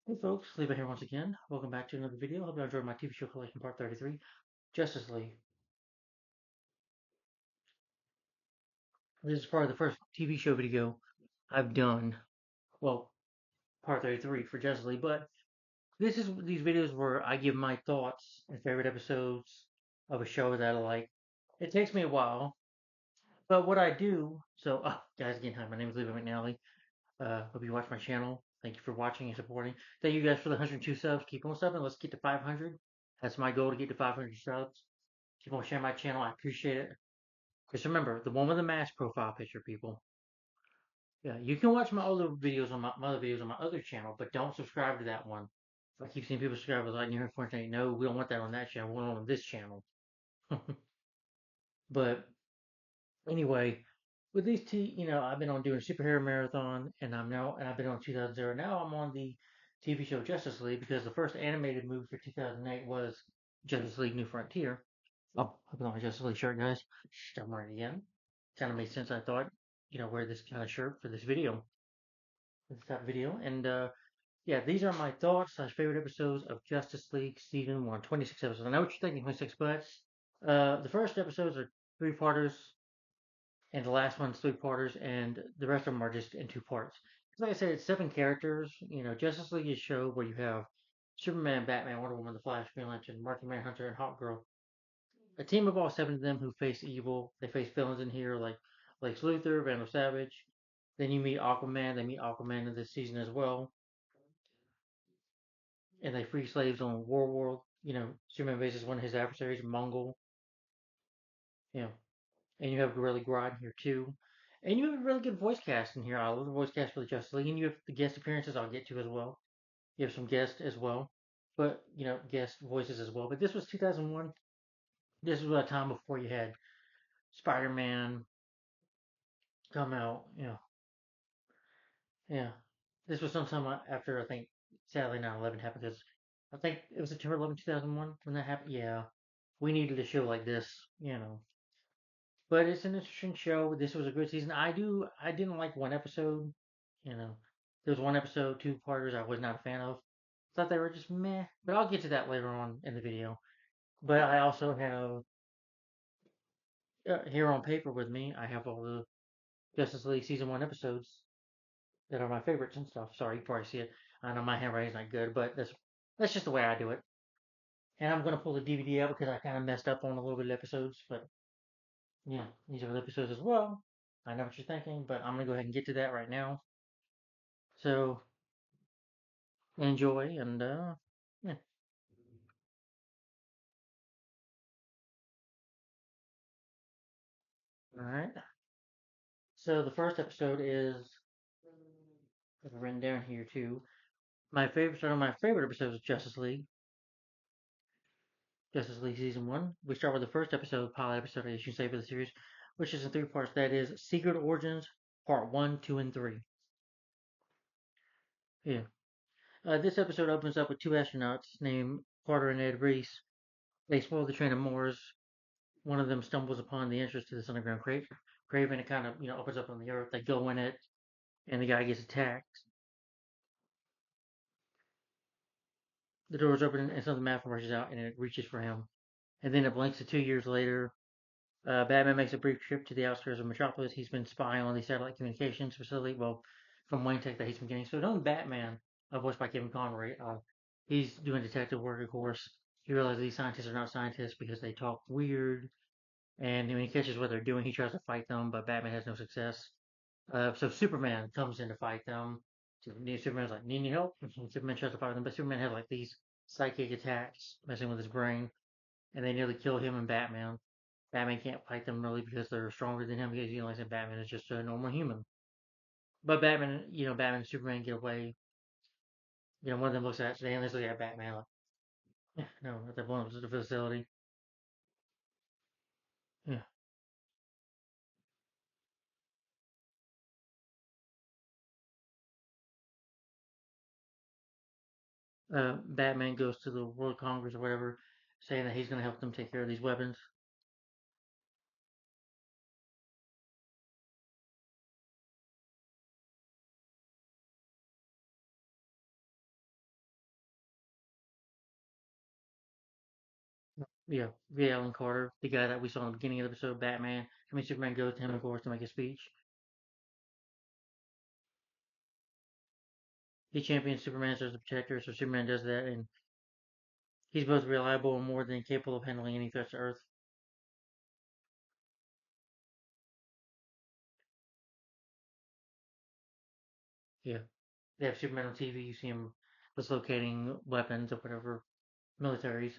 Hey folks, Leva here once again. Welcome back to another video. Hope you enjoyed my TV show collection part 33, Justice League. This is probably the first TV show video I've done. Well, part 33 for Justice League, but these videos where I give my thoughts and favorite episodes of a show that I like. It takes me a while, but what I do, guys again, hi, my name is Leva McNally. Hope you watch my channel. Thank you for watching and supporting. Thank you guys for the 102 subs. Keep on subbing. Let's get to 500. That's my goal, to get to 500 subs. Keep on sharing my channel. I appreciate it. Just remember, the one with the mask profile picture, people. Yeah, you can watch my other videos on my other videos on my other channel, but don't subscribe to that one. I keep seeing people subscribe with like near saying, no, we don't want that on that channel. We want it on this channel. But anyway, with these two, I've been on doing superhero marathon, and I've been on 2000. Now I'm on the TV show Justice League because the first animated movie for 2008 was Justice League New Frontier. Oh, I put on my Justice League shirt, guys. I'm wearing it again. Kind of made sense. I thought, wear this kind of shirt for this video, this type of video. And yeah, these are my thoughts slash favorite episodes of Justice League Season 1. 26 episodes. I know what you're thinking, 26, but the first episodes are three-parters, and the last one's three-parters, and the rest of them are just in two parts. Like I said, it's 7 characters. Justice League is a show where you have Superman, Batman, Wonder Woman, The Flash, Green Lantern, Martian Manhunter, and Hawkgirl. A team of all 7 of them who face evil. They face villains in here like Lex Luthor, Vandal Savage. Then you meet Aquaman. They meet Aquaman in this season as well, and they free slaves on War World. Superman faces one of his adversaries, Mongol. You know, and you have Gorilla Grodd here too. And you have a really good voice cast in here. I love the voice cast for the Justice League, and you have the guest appearances I'll get to as well. You have some guests as well, but guest voices as well. But this was 2001. This was a time before you had Spider-Man come out. Yeah. This was sometime after, I think, sadly 9/11 happened, because I think it was September 11, 2001 when that happened. Yeah. We needed a show like this. But it's an interesting show. This was a good season. I didn't like one episode. You know, there was one episode, two parters I was not a fan of. Thought they were just meh. But I'll get to that later on in the video. But I also have, here on paper with me, I have all the Justice League Season 1 episodes that are my favorites and stuff. Sorry, you probably see it. I know my handwriting's not good, but that's just the way I do it. And I'm gonna pull the DVD out because I kind of messed up on a little bit of episodes, but yeah, these are the episodes as well. I know what you're thinking, but I'm gonna go ahead and get to that right now. So enjoy, and yeah. All right. So the first episode is, I've written down here too. One of my favorite episodes of Justice League Season 1. We start with the first episode, pilot episode, I should say, for the series, which is in 3 parts. That is Secret Origins, Part 1, 2, and 3. Yeah. This episode opens up with 2 astronauts named Carter and Ed Reese. They explore the train of Mars. One of them stumbles upon the entrance to this underground cave, and it kind of, opens up on the Earth. They go in it, and the guy gets attacked. The doors open, and something massive rushes out, and it reaches for him. And then it blinks to 2 years later. Batman makes a brief trip to the outskirts of Metropolis. He's been spying on the satellite communications facility, well, from Wayne Tech, that he's been getting. So knowing Batman, voiced by Kevin Conroy, he's doing detective work, of course. He realizes these scientists are not scientists because they talk weird. And when he catches what they're doing, he tries to fight them, but Batman has no success. So Superman comes in to fight them. Superman's like, need any help? Superman tries to fight them, but Superman has like these psychic attacks, messing with his brain, and they nearly kill him and Batman. Batman can't fight them really because they're stronger than him, because like I said, Batman is just a normal human. But Batman and Superman get away. One of them looks at, they look at Batman like, no, they're blowing up the facility. Yeah. Batman goes to the World Congress or whatever, saying that he's going to help them take care of these weapons. Yeah, V. Alan Carter, the guy that we saw in the beginning of the episode, Batman. I mean, Superman goes to him, of course, to make a speech. He champions Superman as the protector, so Superman does that, and he's both reliable and more than capable of handling any threats to Earth. Yeah, they have Superman on TV. You see him dislocating weapons or whatever, militaries,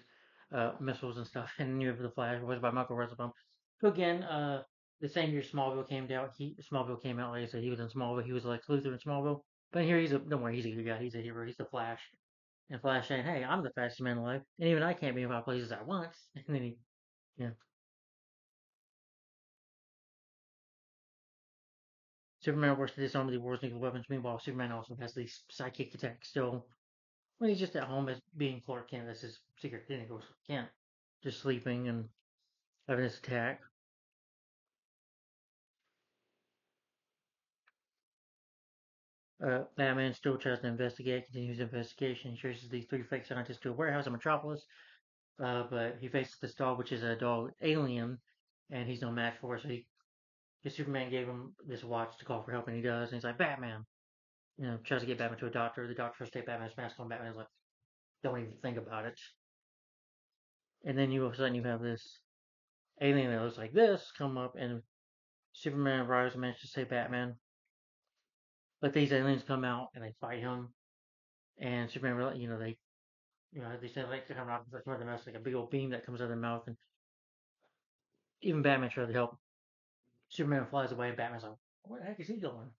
missiles and stuff. And then you have the Flash, voiced by Michael Rosenbaum. So again, the same year Smallville came out, Smallville came out. Like I said, he was in Smallville. He was like Luthor in Smallville. But here he's a don't worry, he's a good guy. He's a hero. He's the Flash. And Flash saying, "Hey, I'm the fastest man alive, and even I can't be in 5 places at once." And then he, yeah, Superman works to disarm the world's nuclear weapons. Meanwhile, Superman also has these psychic attacks. So when he's just at home as being Clark Kent, that's his secret thing. He goes Kent, just sleeping and having this attack. Batman still tries to investigate, continues the investigation. He traces these three fake scientists to a warehouse in Metropolis, but he faces this dog, which is a dog alien, and he's no match for it. So Superman gave him this watch to call for help, and he does. And he's like, Batman, tries to get Batman to a doctor. The doctor tries to take Batman's mask on. Batman's like, don't even think about it. And then all of a sudden you have this alien that looks like this come up, and Superman arrives and manages to save Batman. But these aliens come out and they fight him, and Superman, they say like they come out from the mouth like a big old beam that comes out of their mouth, and even Batman tries to help. Superman flies away, and Batman's like, "Where the heck is he going?"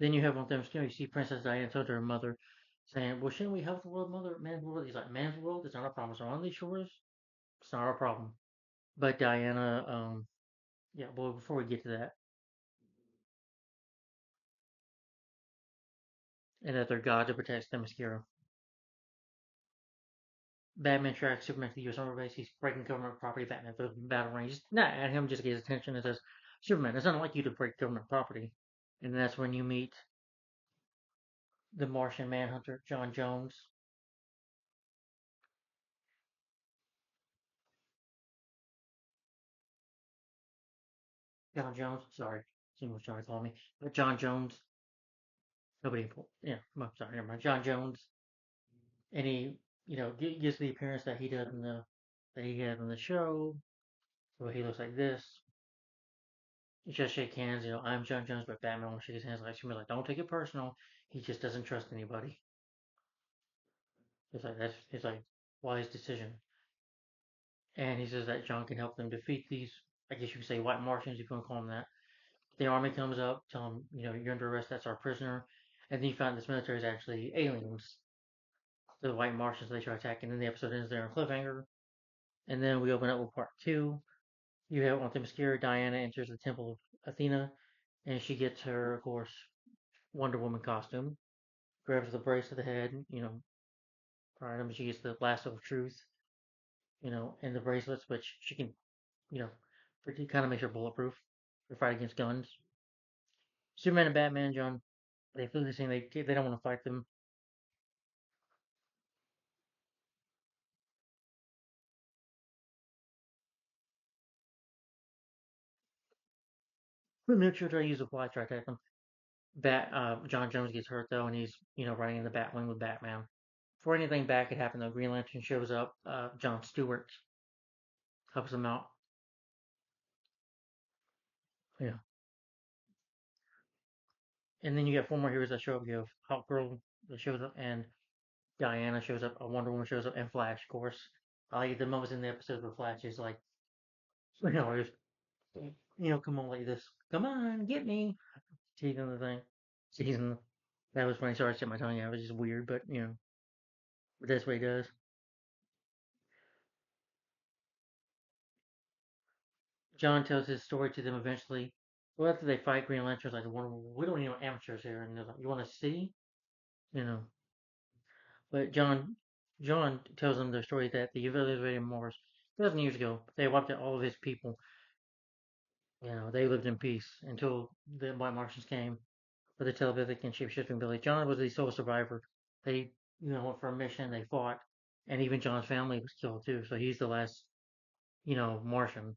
Then you have on them, you see Princess Diana told her mother, saying, "Well, shouldn't we help the world, mother? Man's world." He's like, "Man's world is not a problem. So on these shores, it's not a problem." But Diana, yeah. Well, before we get to that, and that they're God to protect Themyscira. Batman tracks Superman to the U.S. Army base. He's breaking government property. Batman throws him battle range. Not at him, just to get his attention and says, Superman, it's not like you to break government property. And that's when you meet the Martian Manhunter, John Jones. John Jones, sorry. Someone was trying to call me. But John Jones, nobody, yeah, I'm sorry, never mind. John Jones. And he, gives the appearance that he does that he had in the show. So he looks like this. He just shake hands, I'm John Jones, but Batman won't shake his hands like Superman, like, don't take it personal. He just doesn't trust anybody. It's like that's it's like wise decision. And he says that John can help them defeat these, I guess you could say, white Martians, if you want to call them that. The army comes up, tell him, you're under arrest, that's our prisoner. And then you find this military is actually aliens. The white Martians, they try attacking, and then the episode ends there on cliffhanger. And then we open up with part two. You have on Themyscira, Diana enters the temple of Athena, and she gets her, of course, Wonder Woman costume, grabs the brace of the head, right, I mean, she gets the lasso of truth, and the bracelets, which she can, you know, it kind of makes her bulletproof for fight against guns. Superman and Batman, John, they feel the same. They don't want to fight them. But neutral try to use a fly try to attack them. John Jones gets hurt though, and he's running in the Batwing with Batman. Before anything bad could happen, though, Green Lantern shows up. John Stewart helps him out. Yeah, and then you get four more heroes that show up. You have Hawk Girl that shows up, and Diana shows up. Wonder Woman shows up, and Flash, of course. I like the moments in the episode where Flash is like, just come on like this. Come on, get me. Teasing the thing. Teasing. That was when I started to my tongue out. It was just weird, but but that's what he does. John tells his story to them eventually. Well, after they fight Green Lanterns, like, we don't need no amateurs here. And they're like, you want to see? You know. But John tells them their story that the village invaded Mars 1,000 years ago. They wiped out all of his people. They lived in peace until the White Martians came. with the telepathic and shape-shifting ability. John was the sole survivor. They, went for a mission. They fought, and even John's family was killed too. So he's the last, Martian.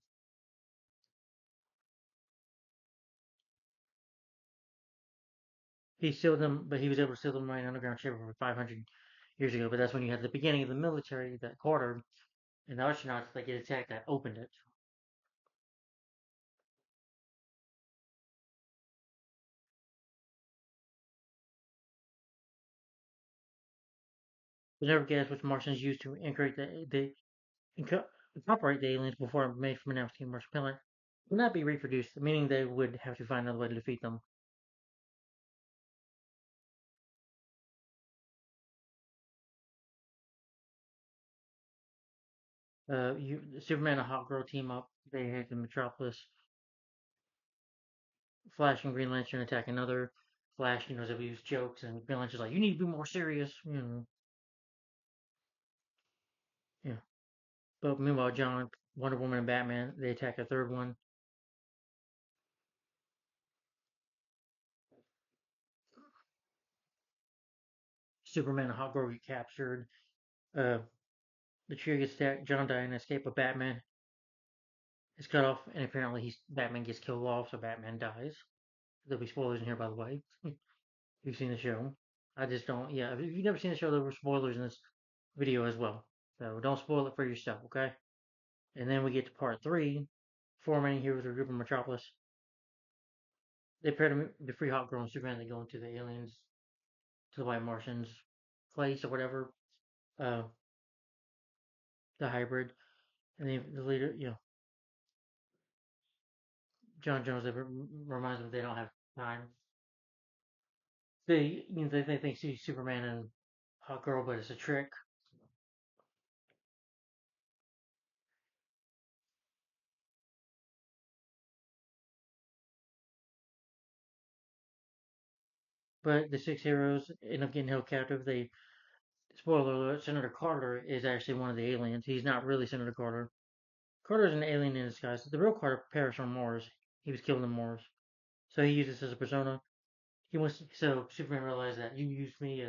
He sealed them, but he was able to seal them right underground chamber for 500 years ago. But that's when you had the beginning of the military, that quarter, and the astronauts that get attacked that opened it. We never guessed which Martians used to incorporate the aliens before made from an team Martian planet would not be reproduced, meaning they would have to find another way to defeat them. Superman and Hawkgirl team up. They head to Metropolis. Flash and Green Lantern attack another. Flash, they use jokes, and Green Lantern's like, "You need to be more serious," Yeah. But meanwhile, John, Wonder Woman, and Batman they attack a third one. Superman and Hawkgirl get captured. Uh, the trio gets attacked. John die in escape, but Batman is cut off, and apparently Batman gets killed off, so Batman dies. There'll be spoilers in here, by the way. You've seen the show. I just don't. Yeah, if you've never seen the show, there were spoilers in this video as well. So don't spoil it for yourself, okay? And then we get to part three. Four main heroes of group in Metropolis. They pair the Free Hawk Girl and Superman. They go into the aliens, to the White Martians place or whatever, uh, the hybrid. And the leader, John Jones, reminds them they don't have time. They think she's Superman and Hawk Girl, but it's a trick. But the six heroes end up getting held captive. Spoiler alert, Senator Carter is actually one of the aliens. He's not really Senator Carter. Carter's an alien in disguise. The real Carter perished on Mars. He was killed on Mars. So he uses this as a persona. So Superman realized that you used me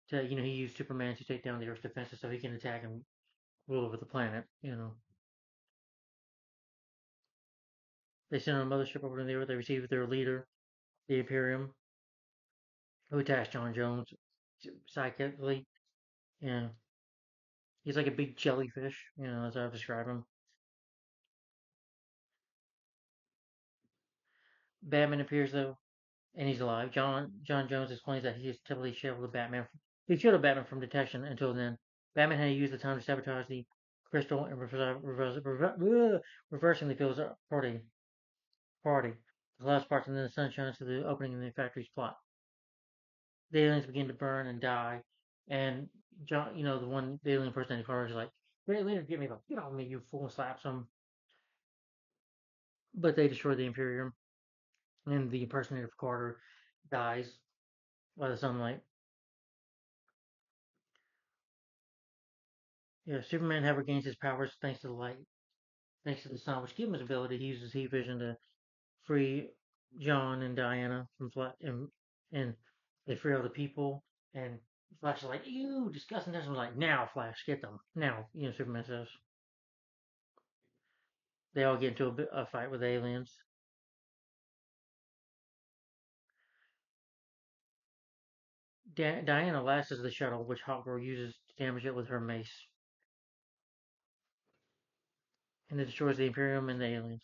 he used Superman to take down the Earth's defenses so he can attack and rule over the planet. They send a mothership over to the Earth. They receive their leader, the Imperium, who attacks John Jones psychically. Yeah, he's like a big jellyfish, as I describe him. Batman appears though, and he's alive. John Jones explains that he has typically shielded Batman. He shielded Batman from detection until then. Batman had used the time to sabotage the crystal and reversing the field's party. The last parts, and then the sun shines through the opening in the factory's plot. The aliens begin to burn and die, and John, the alien person in Carter is like, "Great leader, get me the get off me, you fool!" and slaps him. But they destroy the Imperium, and the impersonator of Carter dies by the sunlight. Yeah, Superman however gains his powers thanks to the light, thanks to the sun, which gives him his ability. He uses heat vision to free John and Diana from and they free all the people. And Flash is like, "Ew, disgusting!" This was like, "Now, Flash, get them now." Superman says. They all get into a fight with aliens. Diana lasts the shuttle, which Hawkgirl uses to damage it with her mace, and it destroys the Imperium and the aliens.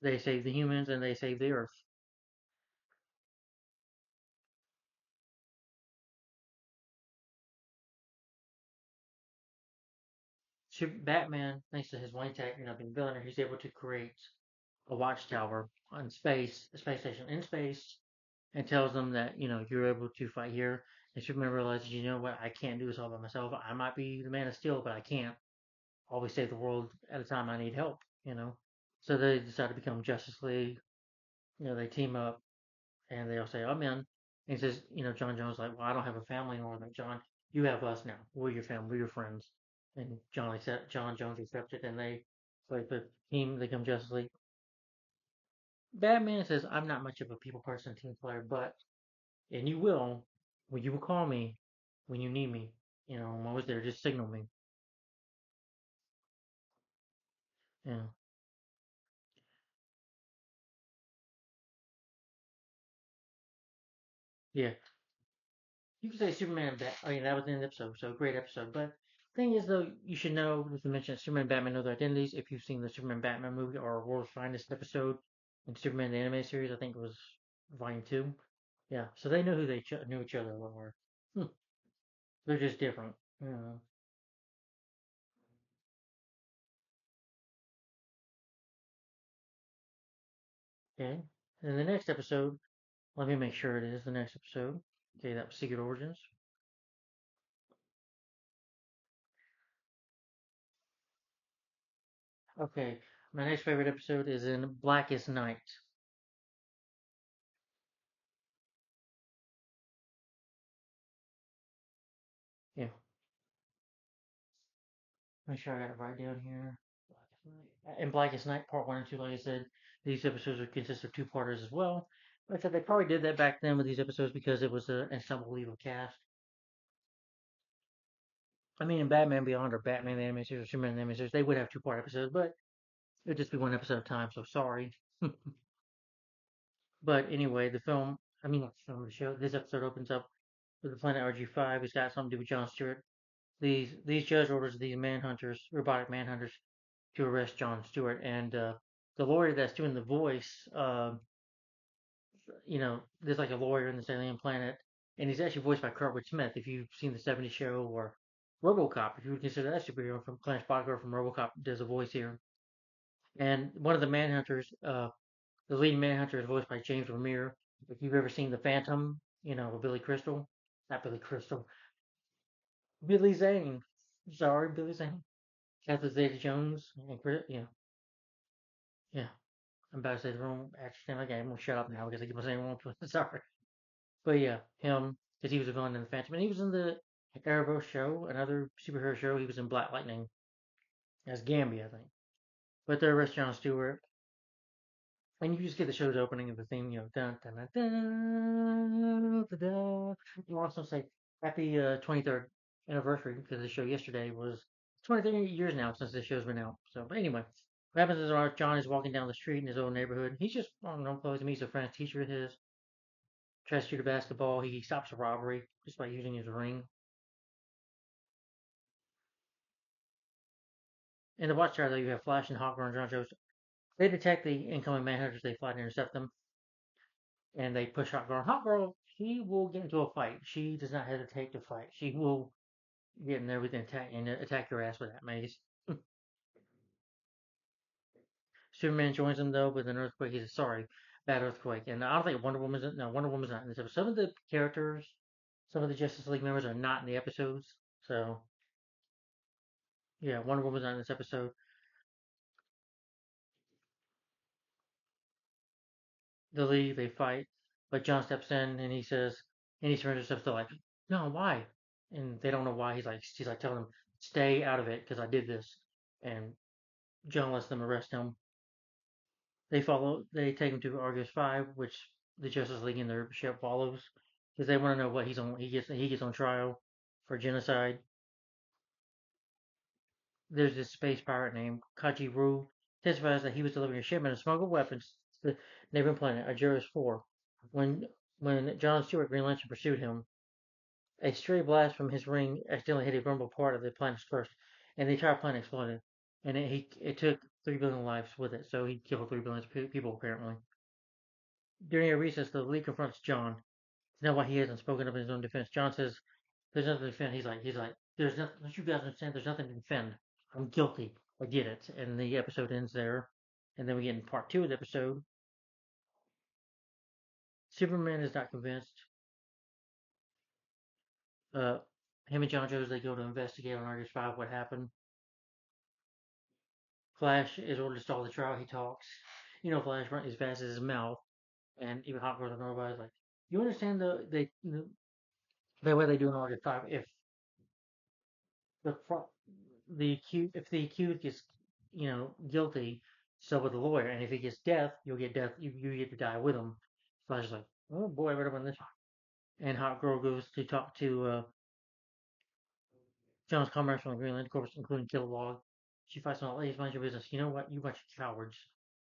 They save the humans and they save the Earth. Batman, thanks to his Wayne Tech, being billionaire, he's able to create a watchtower on a space station in space, and tells them that you're able to fight here. And Superman realizes, you know what, I can't do this all by myself. I might be the Man of Steel, but I can't always save the world at a time. I need help. So they decide to become Justice League. They team up and they'll say, "I'm in." And he says, John Jones like, "Well, I don't have a family anymore." Like, "John, you have us now. We're your family. We're your friends." And John Jones accepts it, and they like the team. They become Justice League. Batman says, I'm not much of a people person, team player, but, and you will, when you will call me when you need me. I'm always there. Just signal me. Yeah. Yeah. You can say Superman and Bat. Oh, yeah, that was in the episode. So great episode. But thing is, though, you should know, as I mentioned, Superman and Batman know their identities. If you've seen the Superman Batman movie or World's Finest episode in Superman the Anime Series, I think it was Volume 2. Yeah. So they know who they knew each other were. Hmm. They're just different. Yeah. Okay. And the next episode, let me make sure it is the next episode. Okay, that was Secret Origins. Okay, my next favorite episode is in Blackest Night. Yeah, make sure I got it right down here. Blackest Night. In Blackest Night, part one and two, like I said, these episodes would consist of two-parters as well. Like I said, they probably did that back then with these episodes because it was an ensemble cast. I mean, in Batman Beyond or Batman the Animated Series or Superman the Animated Series, they would have two-part episodes, but it'd just be one episode at a time. So sorry. But anyway, the film, I mean, not the film, the show, this episode opens up with the planet RG5. It's got something to do with John Stewart. These judge orders these manhunters, robotic manhunters, to arrest John Stewart, and the lawyer that's doing the voice, there's like a lawyer in this alien planet, and he's actually voiced by Kurtwood Smith. If you've seen the '70s show or RoboCop, if you would consider that superhero from Clarence Boddicker from RoboCop, does a voice here. And one of the manhunters, the lead manhunter, is voiced by James Remire. If you've ever seen The Phantom, with Billy Crystal, not Billy Crystal, Billy Zane. Sorry, Billy Zane. Catherine Zeta-Jones, and yeah. I'm about to say the wrong actor's name. Okay, I'm gonna shut up now because I keep on saying wrong. Sorry, but yeah, him because he was a villain in the Phantom, and he was in the Arrowverse show, another superhero show. He was in Black Lightning as Gambi, I think. But the rest, John Stewart, and you just get the show's opening of the theme, dun dun dun dun dun. Dun. You also say happy 23rd anniversary because the show yesterday was 23 years now since the show's been out. So, but anyway, what happens is our John is walking down the street in his old neighborhood. He's just on no clothes. He meets a French teacher of his, tries to shoot a basketball. He stops a robbery just by using his ring. In the Watchtower, though, you have Flash and Hawkgirl and John Jones. They detect the incoming manhunters. They fly to intercept them, and they push Hawkgirl. Hawkgirl, she will get into a fight. She does not hesitate to fight. She will get in there with and attack your ass with that maze. Superman joins them though with an earthquake. He says, "Sorry, bad earthquake." And I don't think Wonder Woman's no Wonder Woman's not in this episode. Some of the characters, some of the Justice League members are not in the episodes. So yeah, Wonder Woman's not in this episode. They leave, they fight, but John steps in and he says, and he surrenders stuff. They're like, "No, why?" And they don't know why. He's like telling them, "Stay out of it because I did this." And John lets them arrest him. They take him to Argus 5, which the Justice League and their ship follows because they want to know what he's on. He gets on trial for genocide. There's this space pirate named Kaji Ru testifies that he was delivering a shipment of smuggled weapons to the neighboring planet, Arcturus 4. When when John Stewart Green Lantern pursued him, a stray blast from his ring accidentally hit a vulnerable part of the planet's first, and the entire planet exploded. And it took 3 billion lives with it, so he killed 3 billion people apparently. During a recess, the lead confronts John. To know why he hasn't spoken up in his own defense. John says, "There's nothing to defend." He's like, "There's nothing. Don't you guys understand? There's nothing to defend. I'm guilty. I did it." And the episode ends there. And then we get in part two of the episode. Superman is not convinced. Uh, him and John Jones they go to investigate on Argus 5 what happened. Flash is ordered to stall the trial. He talks. Flash runs as fast as his mouth, and even Hot Girl and everybody's like, "You understand the way they do in Argus 5? The the accused if the accused gets guilty, So with the lawyer, and if he gets death, you'll get death. You get to die with him. Flash is like, oh boy, I better win this. And Hot Girl goes to talk to John's comrades from the Green Lantern Corps, including Kilowog. She fights them all. Hey, mind your business. You know what? You bunch of cowards.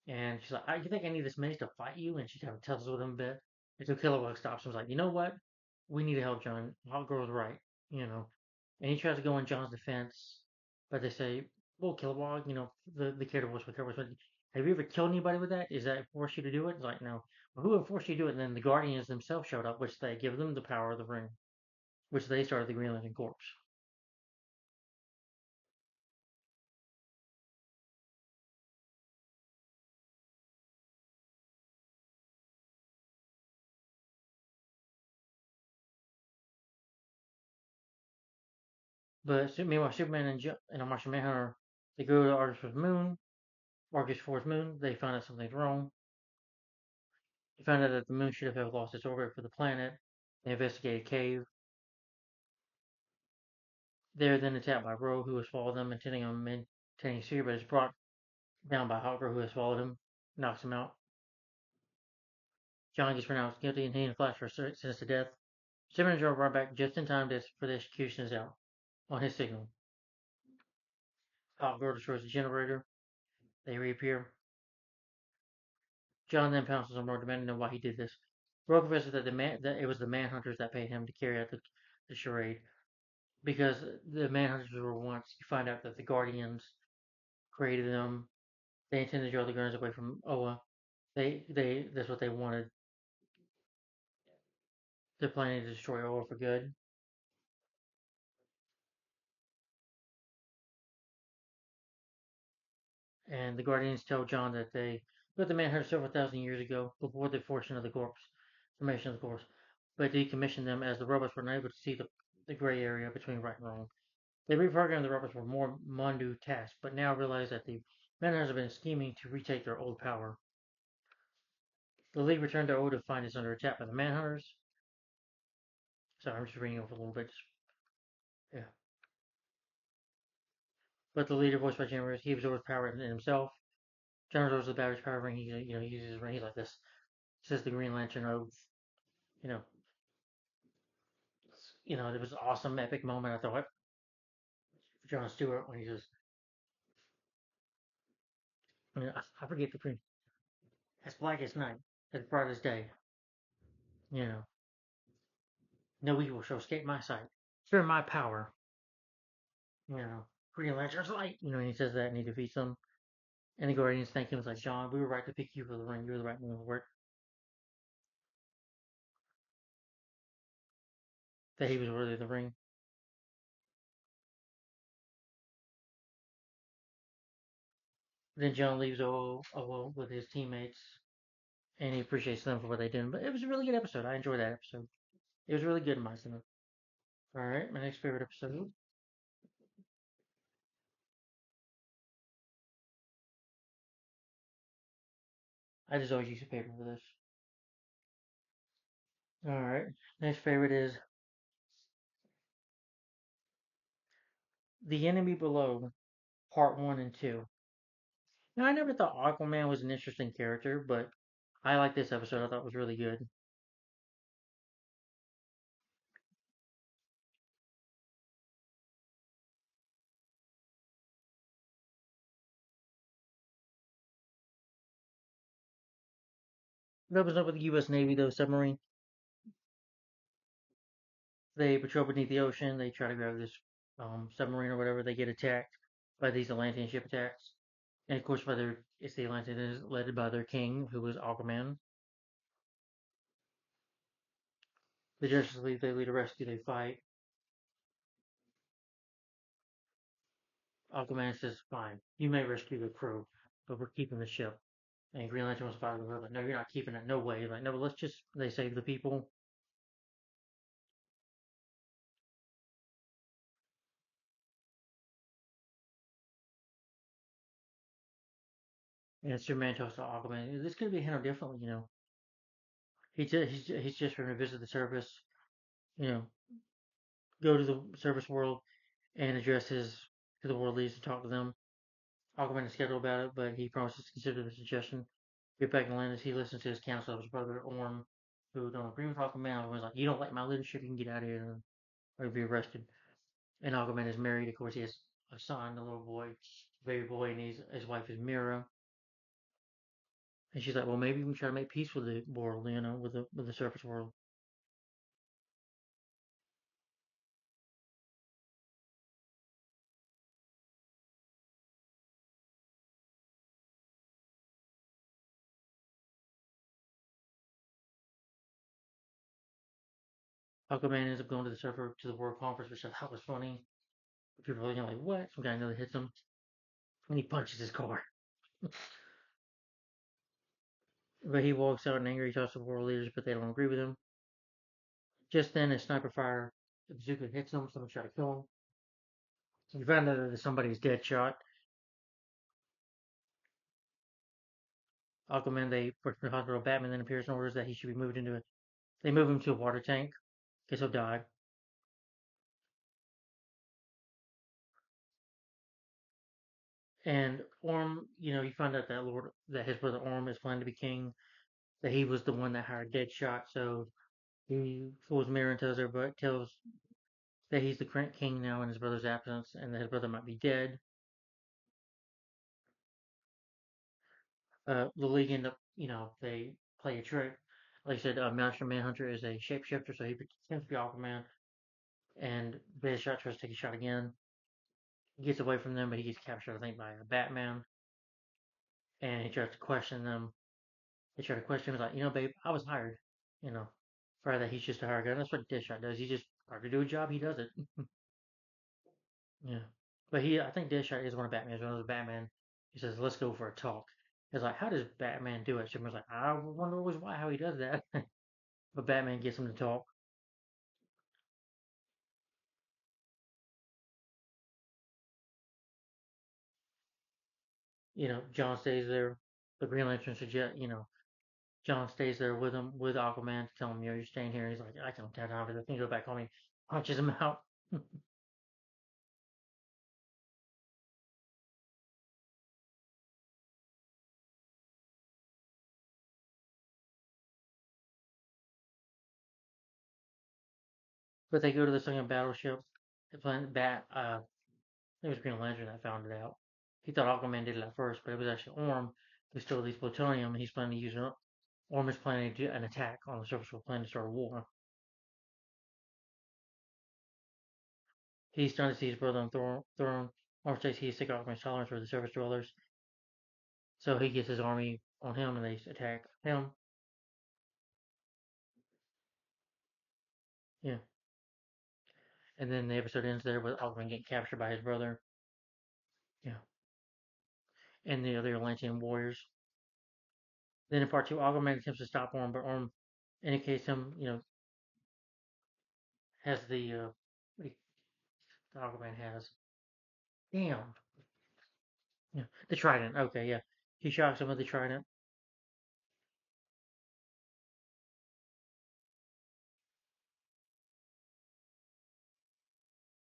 And she's like, you think I need this many to fight you? And she kind of tussles with him a bit. Until Kilowog stops and was like, you know what? We need to help John. Hot Girl's right. You know. And he tries to go in John's defense. But they say, well, Kilowog, the character voice with Kilowog, have you ever killed anybody with that? Is that forced you to do it? It's like, no. Well, who forced you to do it? And then the Guardians themselves showed up, which they give them the power of the ring, which they started the Green Lantern Corps. But meanwhile, Superman and Martian Manhunter, they go to Argus Force Moon. They find out something's wrong. They find out that the moon should have lost its orbit for the planet. They investigate a cave. They're then attacked by Ro, who has followed them, intending on maintaining secret, but is brought down by Hawker, who has followed him, knocks him out. John gets pronounced guilty, and he and Flash are sentenced to death. Superman and Joe run back just in time for the execution is out on his signal. Hawker destroys the generator. They reappear. John then pounces on Ro, demanding to know why he did this. Ro confesses that it was the Manhunters that paid him to carry out the charade, because the Manhunters were once. You find out that the Guardians created them. They intended to draw the Guardians away from Oa. That's what they wanted. They're planning to destroy Oa for good. And the Guardians tell John that they built the Manhunter several thousand years ago before the formation of the Corps, but decommissioned them as the robots were unable to see the gray area between right and wrong. They reprogrammed the robots for more mundane tasks, but now realize that the Manhunters have been scheming to retake their old power. The League returned to Oa to find it's under attack by the Manhunters. Sorry, I'm just reading over a little bit. Yeah. But the leader, voiced by Jim Rose, he absorbs power in himself. John absorbs the battery's power ring. He uses his ring. He's like this. Says the Green Lantern oath. You know, it was an awesome, epic moment. I thought for John Stewart when he just, I forget the green. As black as night, as bright as day. You know, no evil shall escape my sight. Fear my power. You know, Green Lantern's light. And he says that and he defeats them. And the Guardians thank him. It's like, John, we were right to pick you for the ring. You were the right man for it. That he was worthy of the ring. Then John leaves Owo with his teammates, and he appreciates them for what they did. But it was a really good episode. I enjoyed that episode. It was really good in my opinion. All right, my next favorite episode. I just always use a paper for this. All right, next favorite is The Enemy Below, Part 1 and 2. Now, I never thought Aquaman was an interesting character, but I like this episode. I thought it was really good. It opens up with the U.S. Navy, though, submarine. They patrol beneath the ocean. They try to grab this submarine or whatever. They get attacked by these Atlantean ship attacks. And of course, it's the Atlanteans led by their king, who was Aquaman. The Justice League, they lead a rescue, they fight. Aquaman says, fine, you may rescue the crew, but we're keeping the ship. And Green Lantern was fighting with like, no, you're not keeping it, no way. Like, no, let's just, they save the people. And Superman talks to Aquaman, this could be handled differently. He's just going to visit the service, you know, go to the service world and address to the world leaders and talk to them. Aquaman is skeptical about it, but he promises to consider the suggestion. Get back in Atlantis, he listens to his counsel of his brother Orm, who don't agree with Aquaman. Aquaman's like, "You don't like my leadership, you can get out of here or you'll be arrested." And Aquaman is married. Of course, he has a son, a little boy, baby boy, and his wife is Mira. And she's like, "Well, maybe we can try to make peace with the world, with the surface world." Aquaman ends up going to the World Conference, which I thought was funny. People are like, "What?" Some guy nearly hits him, and he punches his car. But he walks out in anger. He talks to the world leaders, but they don't agree with him. Just then, a sniper fire, the bazooka hits him. Someone try to kill him. So we find out that somebody's dead shot. Aquaman, they put him in the hospital. Batman then appears and orders that he should be moved into it. They move him to a water tank because he'll die. And Orm, you find out that his brother Orm is planning to be king. That he was the one that hired Deadshot. So he fools Mira and tells that he's the current king now in his brother's absence, and that his brother might be dead. The League end up, they play a trick. Like I said, Master Manhunter is a shapeshifter, so he pretends to be Aquaman, and Deadshot tries to take a shot again. He gets away from them, but he gets captured, I think, by a Batman, and he tries to question them. They try to question him, he's like, babe, I was hired, you know, for that he's just a hired gun. That's what Deadshot does. He just hired to do a job, he does it. Yeah. But I think Deadshot is one of Batman's. When it was Batman, he says, "Let's go for a talk." It's like, how does Batman do it? Superman's like, I wonder always why how he does that. But Batman gets him to talk. John stays there. The Green Lantern suggests, John stays there with him, with Aquaman, to tell him, you're staying here. He's like, I can't tell time for this. He goes back home. He punches him out. But they go to the second battleship. The planet I think it was Green Lantern that found it out. He thought Aquaman did it at first, but it was actually Orm who stole these plutonium, and he's planning to use it. Orm is planning to do an attack on the surface of the planet to start a war. He's starting to see his brother on throne. Orm says he's sick of Aquaman's tolerance for the surface dwellers, so he gets his army on him, and they attack him. Yeah, and then the episode ends there with Aquaman getting captured by his brother. Yeah, and the other Atlantean warriors. Then in part two, Aquaman attempts to stop Orm, but Orm indicates him. Has what the Aquaman has. Damn. Yeah, the trident. Okay, yeah. He shocks him with the trident.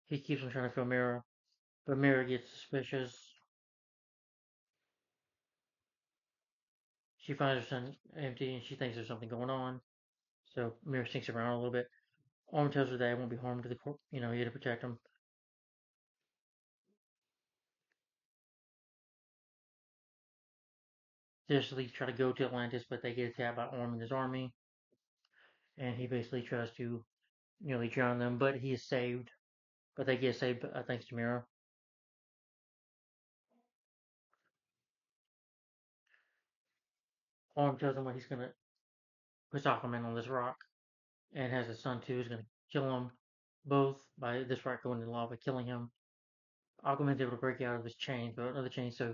He keeps on trying to kill Mira, but Mira gets suspicious. She finds her son empty, and she thinks there's something going on. So Mira sneaks around a little bit. Orm tells her that it won't be harmed to the corp. Here to protect him. They try to go to Atlantis, but they get attacked by Orm and his army, and he basically tries to nearly drown them, but he is saved. But they get saved thanks to Mira. Orm tells him what he's gonna put Aquaman on this rock, and has his son too. He's gonna kill them both by this rock going in lava, killing him. Aquaman's able to break out of his chain, but another chain, so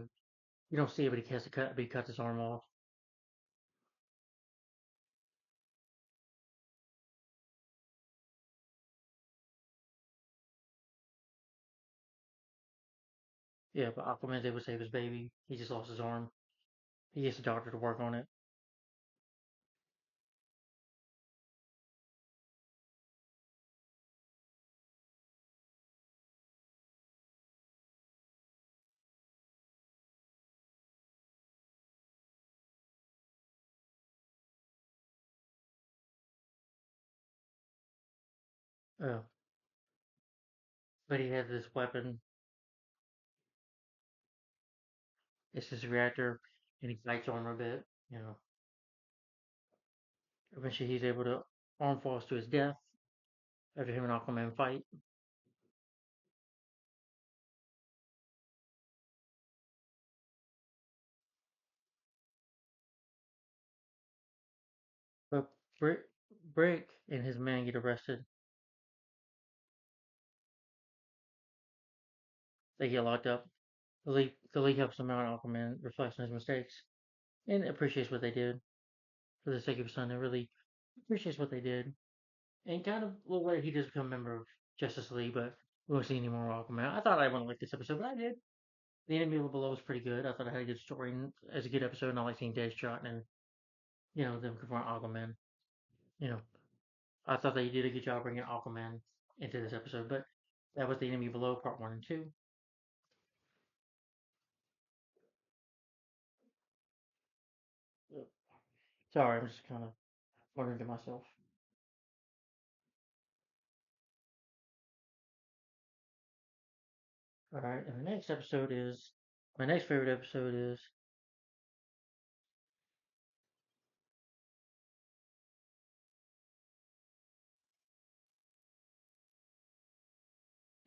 you don't see it, but he cuts his arm off. Yeah, but Aquaman's able to save his baby. He just lost his arm. He gets a doctor to work on it. Uh, but he has this weapon. It's his reactor, and he fights on a bit. You know, eventually he's able to arm falls to his death after him and Aquaman fight. But Brick and his men get arrested. They get locked up. The League helps them out. Aquaman reflects on his mistakes and appreciates what they did for the sake of his son. And really appreciates what they did. And kind of a little later, he does become a member of Justice League, but we won't see any more Aquaman. I thought I wouldn't like this episode, but I did. The Enemy Below was pretty good. I thought it had a good story and as a good episode. And I like seeing Deadshot and them confront Aquaman. You know, I thought they did a good job bringing Aquaman into this episode, but that was The Enemy Below Part 1 and 2. Sorry, I'm just kind of wondering to myself. All right, and the next episode is my next favorite episode is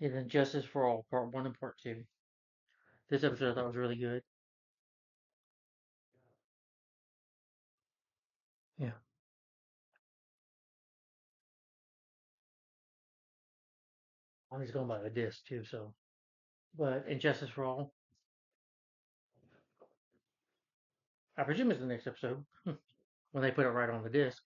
Injustice for All Part 1 and Part 2. This episode I thought was really good. Yeah, I'm just going by the disc too. So, but Injustice for All, I presume it's the next episode when they put it right on the disc.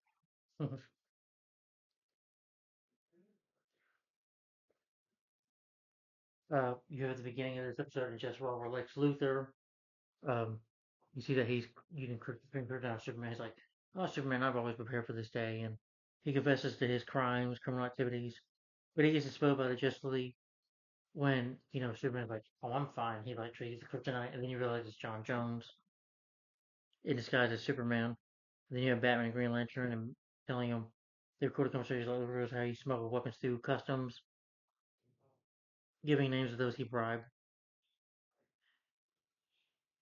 You have at the beginning of this episode in Just Well where Lex Luthor, um, you see that he's using kryptonite on Superman. He's like, "Oh, Superman, I've always prepared for this day," and he confesses to his crimes, criminal activities, but he gets exposed by the Justice League when Superman's like, "Oh, I'm fine." He like treats the kryptonite, and then you realize it's John Jones in disguise as Superman. And then you have Batman and Green Lantern and telling him they recorded conversations all over how he smuggled weapons through customs, giving names of those he bribed.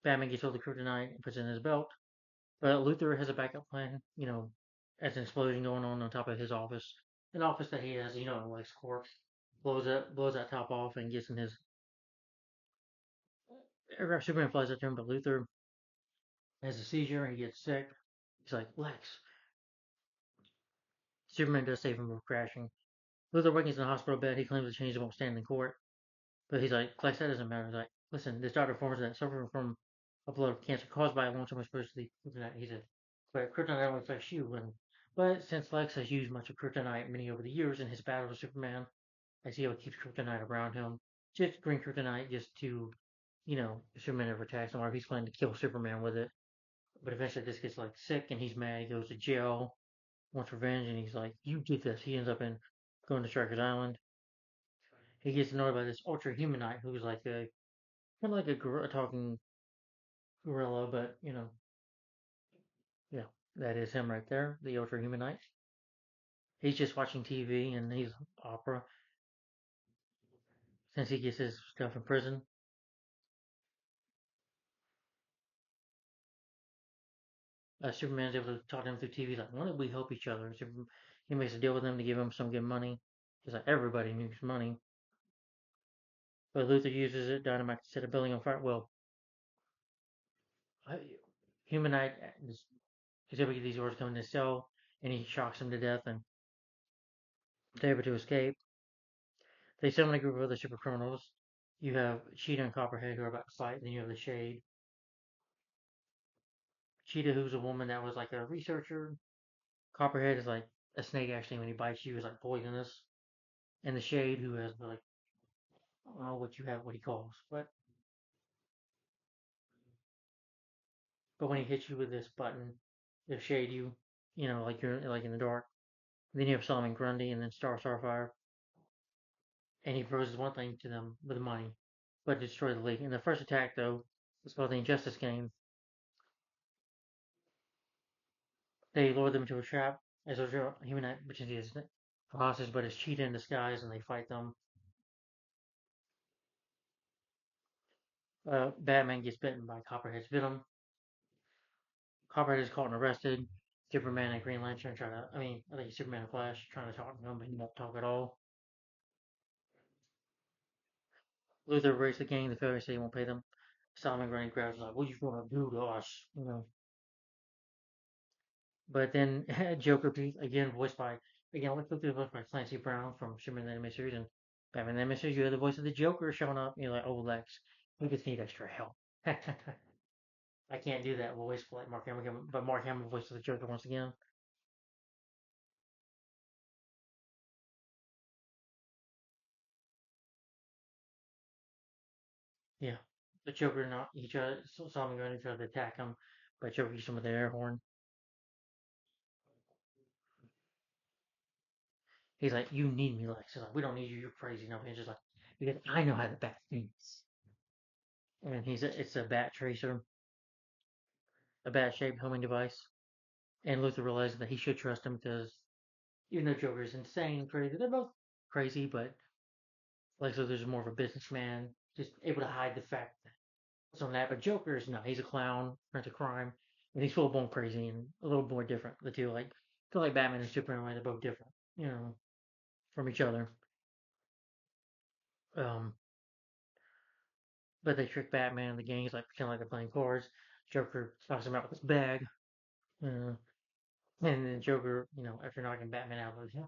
Batman gets all the kryptonite and puts it in his belt. But Luthor has a backup plan, as an explosion going on top of his office. An office that he has, in Lex Corp. Blows that top off and gets in his aircraft. Superman flies up to him, but Luthor has a seizure and he gets sick. He's like, Lex. Superman does save him from crashing. Luthor wakens in the hospital bed. He claims the change won't stand in court. But he's like, Lex, that doesn't matter. He's like, listen, this doctor informs that suffering from a blood cancer caused by a long-term exposure to the kryptonite. He said, but kryptonite only affects you. But since Lex has used much of kryptonite many over the years in his battle with Superman, I see how he keeps kryptonite around him. Just green kryptonite just to, if Superman ever attacks him or if he's planning to kill Superman with it. But eventually this gets like sick and he's mad. He goes to jail, wants revenge, and he's like, you did this. He ends up in going to Strikers Island. He gets annoyed by this ultra humanite who's like kind of like a talking gorilla, but yeah, that is him right there, the ultra humanite. He's just watching TV and he's opera since he gets his stuff in prison. Superman's able to talk to him through TV. Like, why don't we help each other? He makes a deal with him to give him some good money. He's like, everybody needs money. But Luther uses it, dynamite, to set a building on fire. Well, uh, Humanite is able to get these orders coming to his cell, and he shocks him to death, and they're able to escape. They summon a group of other super criminals. You have Cheetah and Copperhead who are about to fight. Then you have the Shade. Cheetah, who's a woman that was like a researcher. Copperhead is like a snake. Actually, when he bites you, is like poisonous. And the Shade, who has like I don't know what he calls, but when he hits you with this button, it'll shade you. Like you're like in the dark. And then you have Solomon Grundy and then Starfire, and he proposes one thing to them with money, but to destroy the league. And the first attack, though, is called the Injustice Game. They lure them into a trap as a human, which is hostage, but it's Cheetah in disguise, and they fight them. Batman gets bitten by Copperhead's venom. Copperhead is caught and arrested. Superman and Green Lantern try to, I think Superman and Flash trying to talk to him, but he won't talk at all. Luthor breaks the gang. The failure say he won't pay them. Solomon Grundy grabs like, "What you gonna do to us?" You know. But then Joker, again voiced by let's look at voiced by Clancy Brown from Superman the Animated Series and Batman the Animated Series. You have the voice of the Joker showing up. And you're like, "Oh, Lex, we just need extra help." I can't do that voice like Mark Hamill, but Mark Hamill voice of the Joker once again. Yeah, the Joker not he tried Solomon Grundy tried to attack him, but Joker used him with the air horn. He's like, "You need me, Lex." He's like, "We don't need you. You're crazy." No, he's just like, "Because I know how the bat thinks." And it's a bat tracer, a bat shaped homing device. And Luther realizes that he should trust him because even though Joker is insane and crazy, they're both crazy, but Lex Luthor's more of a businessman, just able to hide the fact that what's on that. But Joker is not. He's a clown, friends of crime, and he's full blown crazy and a little more different. The two, like, feel like Batman and Superman, they're both different, from each other. Um, but they trick Batman and the gang's like pretend like they're playing cards. Joker knocks him out with his bag. Uh, and then Joker, after knocking Batman out, goes, yeah.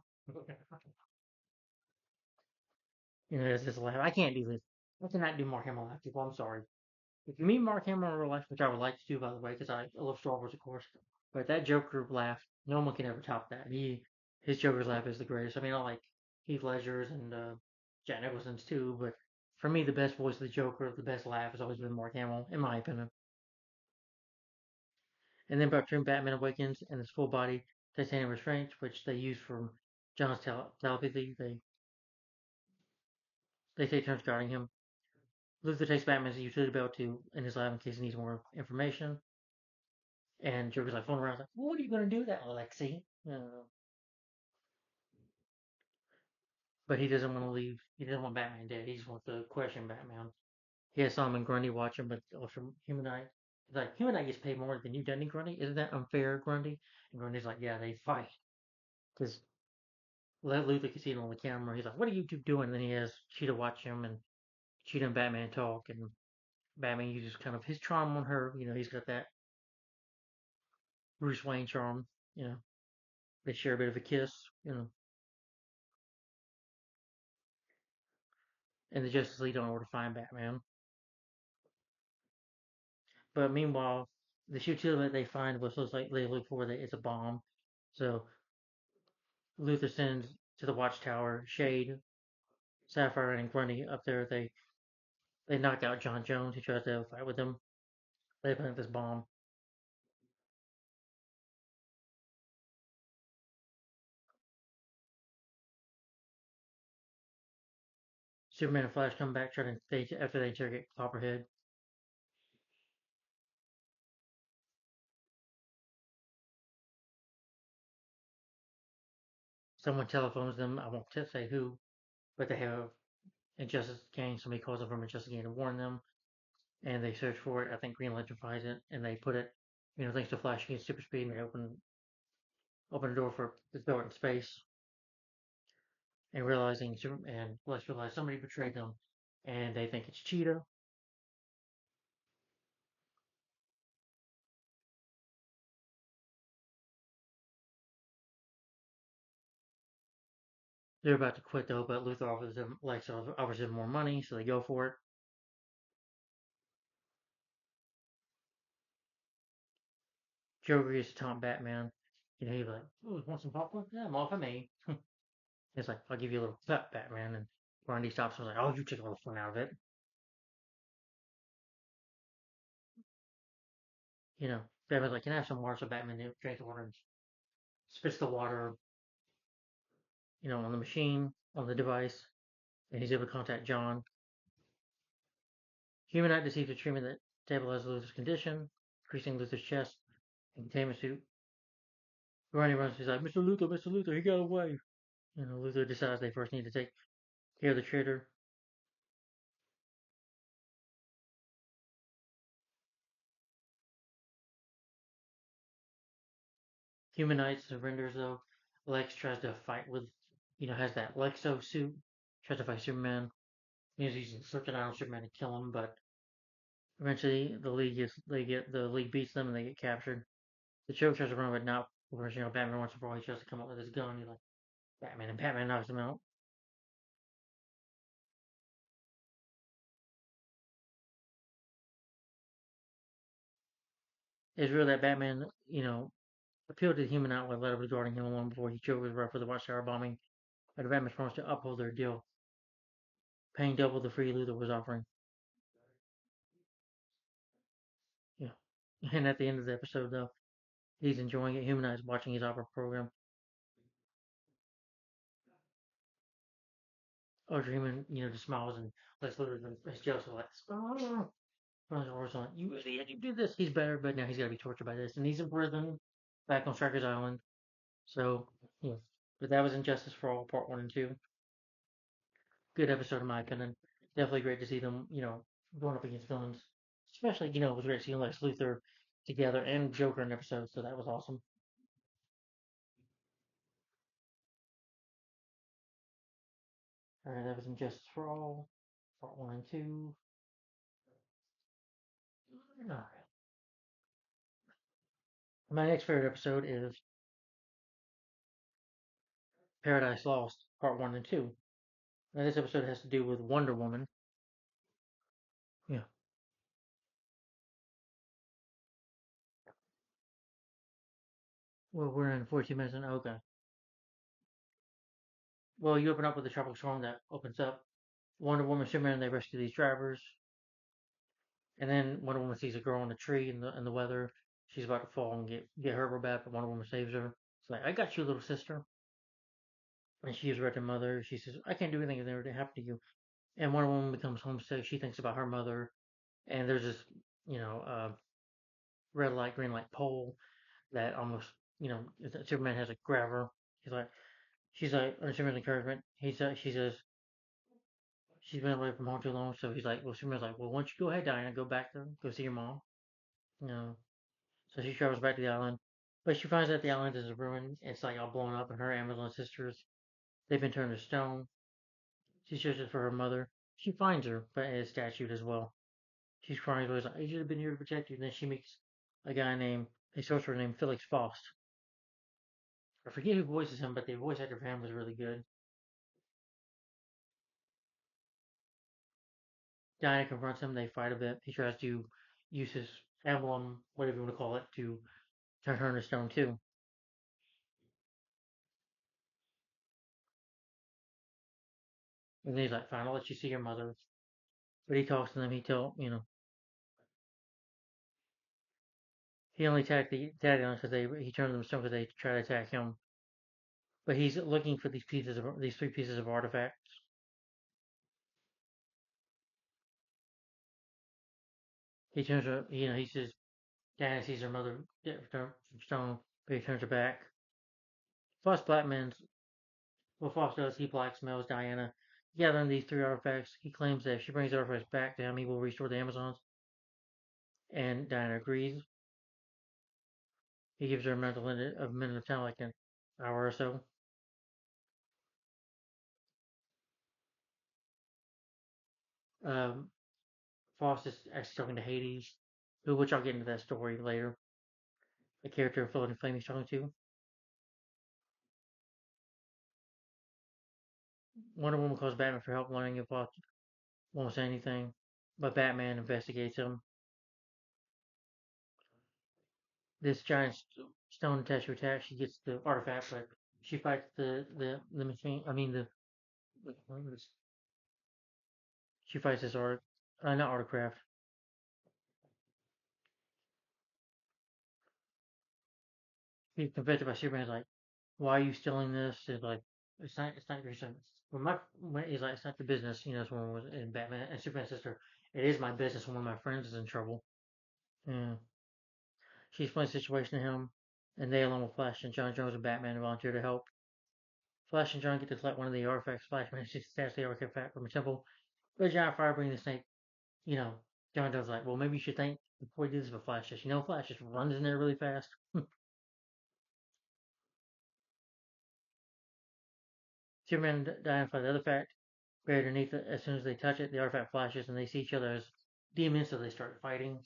There's this laugh. I can't do this. I cannot do Mark Hamill laugh, people. I'm sorry. If you meet Mark Hamill in real life, which I would like to do, by the way, because I love Star Wars, of course, but that Joker laugh, no one can ever top that. His Joker's laugh is the greatest. I like Heath Ledger's and Jack Nicholson's too, but for me, the best voice of the Joker, the best laugh has always been Mark Hamill, in my opinion. And then Batman awakens in his full body titanium restraints, which they use from John's telepathy. They take turns guarding him. Luthor takes Batman's utility belt to in his lab in case he needs more information. And Joker's like fooling around, like, "What are you gonna do that, Alexi?" But he doesn't want to leave. He doesn't want Batman dead. He just wants to question Batman. He has Solomon Grundy watch him, but also Human Knight. He's like, "Human Knight gets paid more than you, doesn't he, Grundy? Isn't that unfair, Grundy?" And Grundy's like, "Yeah, they fight." Because Luthor can see it on the camera. He's like, "What are you two doing?" And then he has Cheetah watch him, and Cheetah and Batman talk, and Batman uses kind of his charm on her. He's got that Bruce Wayne charm. You know, they share a bit of a kiss. You know, and the Justice League don't know where to find Batman. But meanwhile, the utility that they find was looks like they look for that it's a bomb. So Luther sends to the Watchtower Shade, Sapphire, and Grundy up there. They knock out John Jones. He tries to have a fight with them. They plant this bomb. Superman and Flash come back trying to after they interrogate Copperhead. Someone telephones them. I won't say who, but they have Injustice Gang. Somebody calls them from Injustice Gang to warn them, and they search for it. I think Green Lantern finds it, and they put it. Thanks to Flash getting super speed, and they open the door for the door in space, and realizing and Flash realize somebody betrayed them, and they think it's Cheetah. They're about to quit though, but Luthor offers them more money, so they go for it. Joker gets to taunt Batman. He's like, "Oh, want some popcorn? Yeah, more for me." It's like, "I'll give you a little cut, Batman." And Randy stops and is like, "Oh, you took all the fun out of it." Batman's like, "Can I have some water?" So Batman drinks the water and spits the water, on the machine, on the device, and he's able to contact John. Human Knight deceives a treatment that stabilizes Luthor's condition, increasing Luthor's chest and containment suit. Ronnie runs. He's like, "Mr. Luthor, Mr. Luthor, he got away." Luthor decides they first need to take care of the traitor. Human Knight surrenders though. Lex tries to fight with, has that Lexo suit. Tries to fight Superman. He's searching out on Superman to kill him, but eventually the league beats them and they get captured. The Joker tries to run, but not. Whereas Batman once before he tries to come up with his gun. He's like Batman, and Batman knocks him out. It's real that Batman, appealed to the human outlet letter regarding him long before he chose right for the Watchtower bombing. But Batman promised to uphold their deal, paying double the free Luthor was offering. Yeah. And at the end of the episode, though, he's enjoying it. Humanized watching his opera program. Ultra Human, just smiles and Lex Luthor is jealous of like, oh, on, you idiot, you did this. He's better, but now he's got to be tortured by this. And he's in prison back on Strikers Island. So, yeah. But that was Injustice for All, Part 1 and 2. Good episode, in my opinion. Definitely great to see them, going up against villains. Especially, it was great seeing Lex Luthor together and Joker in episodes, so that was awesome. Alright, that was Injustice for All, Part 1 and 2. Alright. My next favorite episode is Paradise Lost, Part 1 and 2. Now, this episode has to do with Wonder Woman. Yeah. Well, we're in 14 minutes and okay. Well, you open up with a tropical storm that opens up. Wonder Woman, Superman, they rescue these drivers. And then Wonder Woman sees a girl in a tree in the weather. She's about to fall and get hurt real bad, but Wonder Woman saves her. It's like, I got you, little sister. And she is her mother. She says, I can't do anything if anything happened to you. And Wonder Woman becomes homesick. She thinks about her mother. And there's this, you know, uh, red light, green light pole that almost, Superman has to grab her. She's like, under Superman's encouragement, she says, she's been away from home too long. So Superman's like, well, why don't you go ahead, Diana, go back there, go see your mom. You know, So she travels back to the island, but she finds that the island is a ruin. It's like all blown up, and her Amazon sisters, they've been turned to stone. She searches for her mother. She finds her, but is statued as well. She's crying, but like, I should have been here to protect you. And then she meets a sorcerer named Felix Faust. I forget who voices him, but the voice actor for him was really good. Diana confronts him. They fight a bit. He tries to use his emblem, whatever you want to call it, to turn her into stone too. And then he's like, "Fine, I'll let you see your mother." But he talks to them. He only attacked them because he turned them stone because they tried to attack him. But he's looking for these three pieces of artifacts. He turns her, he says Diana sees her mother get from stone, but he turns her back. Plus, what Fox does, he blackmails Diana. Gathering these three artifacts, he claims that if she brings the artifacts back to him, he will restore the Amazons. And Diana agrees. He gives her a minute of time, like an hour or so. Um, Faust is actually talking to Hades, which I'll get into that story later. The character of Philip and Flame he's talking to. Wonder Woman calls Batman for help, learning if Faust won't say anything, but Batman investigates him. This giant stone attached to her attack, she gets the artifact, but she fights the machine. I mean the she fights this not artifact. He's convicted by Superman. Like, why are you stealing this? It's like, it's not your son. He's like, it's not the business. This woman was in Batman and Superman's sister. It is my business when one of my friends is in trouble. Yeah. She explains the situation to him, and they, along with Flash and John Jones and Batman, volunteer to help. Flash and John get to collect one of the artifacts. Flash manages to snatch the artifact from a temple. But John Fire brings the snake. You know, John does like, well, maybe you should think before you do this. But Flash just, Flash just runs in there really fast. Superman and Diana find the other fact buried underneath it. As soon as they touch it, the artifact flashes and they see each other as demons, so they start fighting.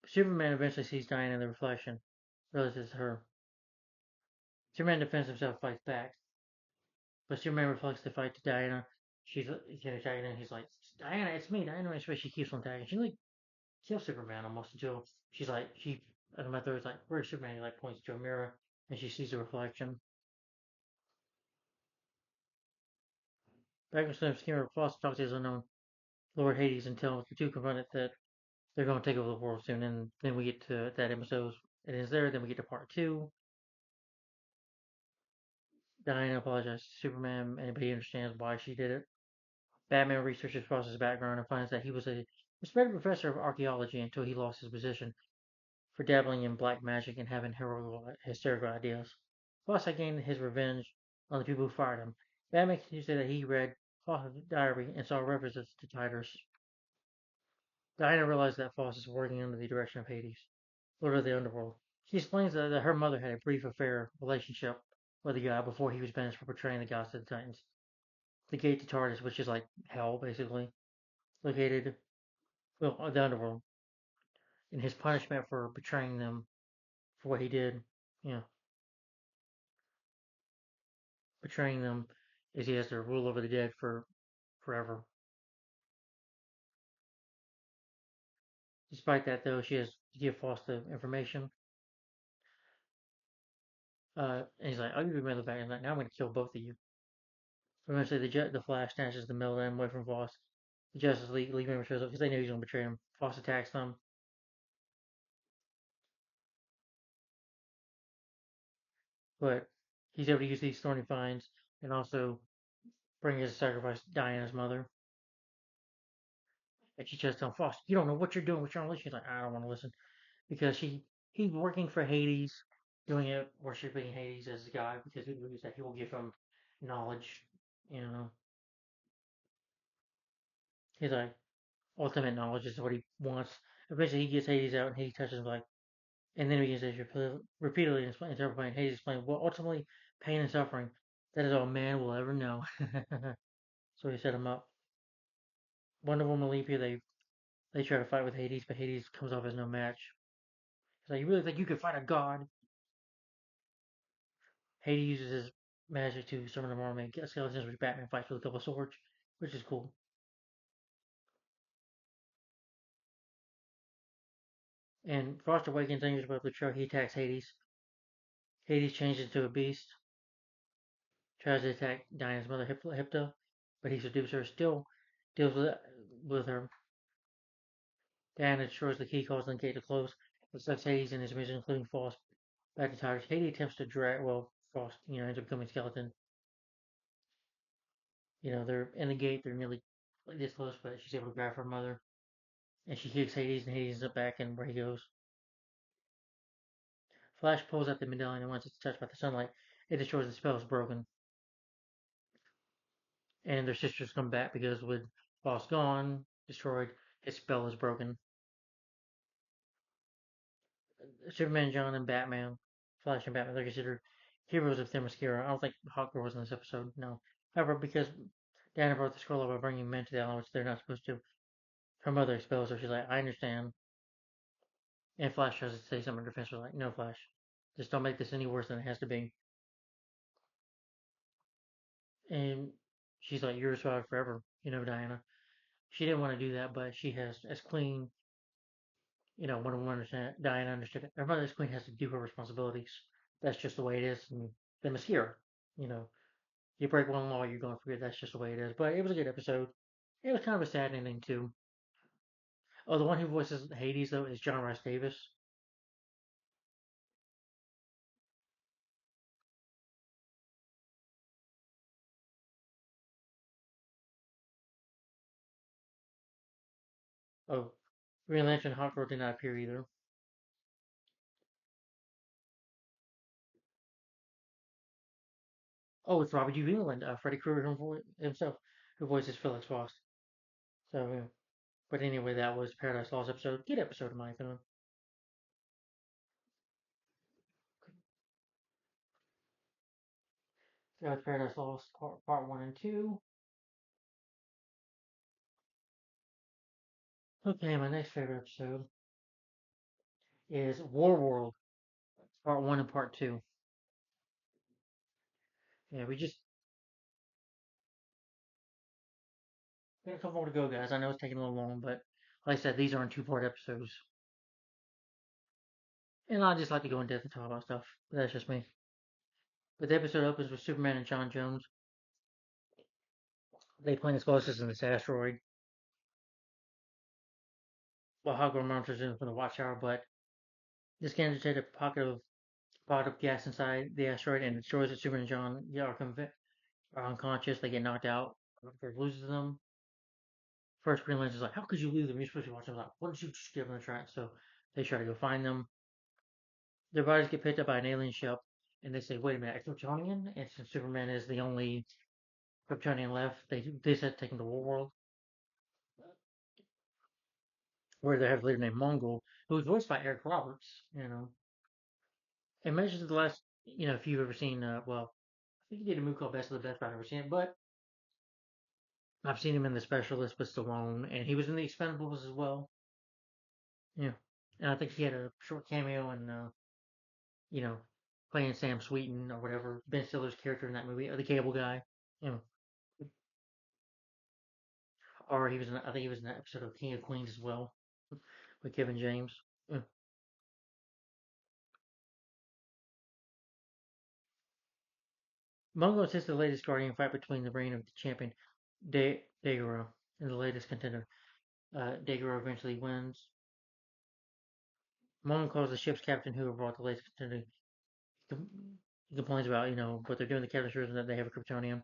Superman eventually sees Diana in the reflection, realizes it's her. Superman defends himself, fights back, but Superman reflects the fight to Diana. He's attacking and he's like, Diana, it's me, Diana. And she keeps on attacking. She like kills Superman almost until she's like, and my third is like, where's Superman? He like points to a mirror and she sees the reflection. Back in Slim's Skimmer, Foster talks to his unknown Lord Hades and tells the two confronted that they're going to take over the world soon. And then we get to that episode. It is there. Then we get to part two. Diana apologizes to Superman. Anybody understands why she did it? Batman researches Frost's background and finds that he was a respected professor of archaeology until he lost his position for dabbling in black magic and having hysterical ideas. Frost had gained his revenge on the people who fired him. Batman continues to say that he read Frost's diary and saw references to Tidus. Diana realizes that Frost is working under the direction of Hades, Lord of the Underworld. She explains that her mother had a brief relationship with the god before he was banished for betraying the gods to the Titans. The gate to Tardis, which is like hell, basically, located, well, the underworld, and his punishment for betraying them for what he did, you know, betraying them is he has to rule over the dead for forever. Despite that, though, she has to give false the information. And he's like, I'll give you my back. And like, now I'm going to kill both of you. Eventually, the Flash snatches the Mill away from Voss. The Justice League member shows up because they know he's going to betray him. Voss attacks them, but he's able to use these thorny finds and also bring his sacrifice Diana's mother. And she just tells Voss, "You don't know what you're doing with your own listen." She's like, "I don't want to listen," because he's working for Hades, doing it, worshiping Hades as a god because he believes that he will give him knowledge. You know, he's like ultimate knowledge is what he wants. Eventually, he gets Hades out and he touches him like, and then he begins to repeatedly interpret Hades explain well, ultimately pain and suffering. That is all man will ever know. So he set him up. Wonder Woman Olympia, they try to fight with Hades, but Hades comes off as no match. He's like, you really think you can fight a god? Hades uses his magic to summon a mermaid skeletons, which Batman fights with a couple of swords, which is cool. And Frost awakens angels above the truck. He attacks Hades. Hades changes into a beast, tries to attack Diana's mother, Hypta, but he subdues her. Still deals with her. Diana destroys the key, causing the gate to close. It sucks Hades and his mission, including Frost, back to Tyrus. Hades attempts to Frost, ends up becoming skeleton. They're in the gate. They're nearly this close, but she's able to grab her mother, and she kicks Hades, and Hades ends up back in where he goes. Flash pulls out the medallion, and once it's touched by the sunlight, it destroys the spell. It's broken, and their sisters come back because with Frost gone, destroyed, his spell is broken. Superman, John, and Batman, Flash and Batman, they're considered heroes of Themyscira. I don't think Hawkgirl was in this episode, no. However, because Diana brought the scroll over bringing men to the island, which they're not supposed to, her mother expels her. She's like, I understand. And Flash tries to say something in defense. We're like, no, Flash. Just don't make this any worse than it has to be. And she's like, you're survived forever, Diana. She didn't want to do that, but she has, as queen, one woman understand, Diana understood it. Her mother, as queen, has to do her responsibilities. That's just the way it is. And the Mascara, you know, you break one law, you're going to forget. That's just the way it is. But it was a good episode. It was kind of a sad ending too. Oh, the one who voices Hades though is John Rice Davis. Oh, Green Lantern Hawkgirl did not appear either. Oh, it's Robert G. Leland, Freddy Krueger himself, who voices Felix Faust. So, yeah. But anyway, that was Paradise Lost episode. Good episode, in my opinion. So that's Paradise Lost part 1 and 2. Okay, my next favorite episode is War World, part 1 and part 2. Yeah, we just got a couple more to go, guys. I know it's taking a little long, but like I said, these are in two-part episodes. And I just like to go in depth and talk about stuff. That's just me. But the episode opens with Superman and John Jones. They plane explosives in this asteroid. Well, Hogwarts monsters in from the Watchtower, but this can detect a pocket of gas inside the asteroid and destroys it. Superman and John are unconscious. They get knocked out. Or loses them. First, Green Lantern's like, "How could you lose them? You're supposed to be watching them." Like, why don't you just give them a try? So they try to go find them. Their bodies get picked up by an alien ship, and they say, "Wait a minute, a Kryptonian?" And since Superman is the only Kryptonian left, they said take him to War World, where they have a leader named Mongol, who was voiced by Eric Roberts. And mentions the last, if you've ever seen, well, I think he did a movie called Best of the Best, but I've never seen it. But I've seen him in The Specialist with Stallone, and he was in The Expendables as well. Yeah, and I think he had a short cameo in, you know, playing Sam Sweeten or whatever Ben Stiller's character in that movie, or the Cable Guy. You know, or I think he was in that episode of King of Queens as well with Kevin James. Yeah. Mongo assists the latest Guardian fight between the reign of the champion Daigoro and the latest contender. Daigoro eventually wins. Mongo calls the ship's captain who brought the latest contender. He complains about, what they're doing. The captain assures them that they have a Kryptonium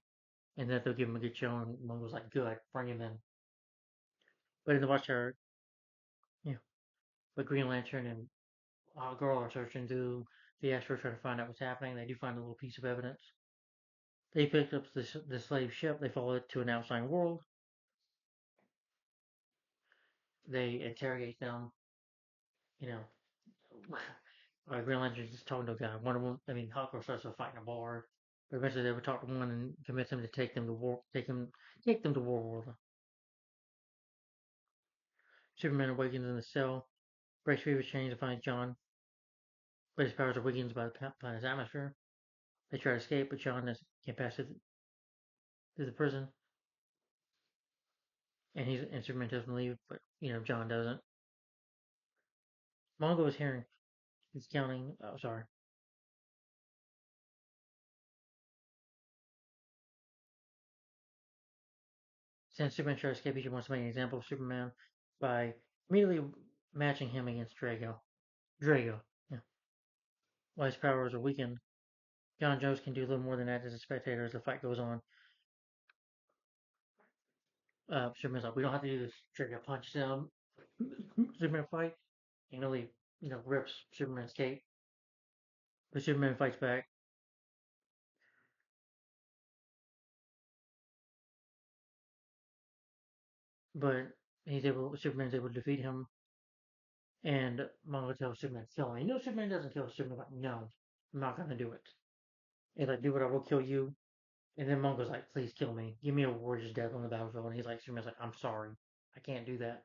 and that they'll give him a good show. And Mongo's like, good, bring him in. But in the Watchtower, yeah, but Green Lantern and Girl are searching through the asteroid trying to find out what's happening. They do find a little piece of evidence. They picked up the slave ship. They follow it to an outside world. They interrogate them. You know, Green Lantern's just talking to a guy. One of them, Hawker starts to fight in a bar. But eventually, they would talk to one and convince him to take them to War World. Superman awakens in the cell, breaks free of his chains and finds John, but his powers are weakened by the planet's atmosphere. They try to escape, but can't pass through the prison, and Superman tells him to leave, but John doesn't. Mongo is hearing. He's counting. Oh, sorry. Since Superman tries to escape, he wants to make an example of Superman by immediately matching him against Drago. Drago. Yeah. While his powers are weakened, John Jones can do a little more than that as a spectator as the fight goes on. Superman's like, we don't have to do this. Drago punches him. Superman fight. And really, rips Superman's cape. But Superman fights back. But Superman's able to defeat him. And Mongo tells Superman to kill him. Superman doesn't kill Superman. Like, no, I'm not gonna do it. He's like, do what I will kill you. And then Mongo's like, please kill me. Give me a warrior's death on the battlefield. And Superman's like, I'm sorry. I can't do that.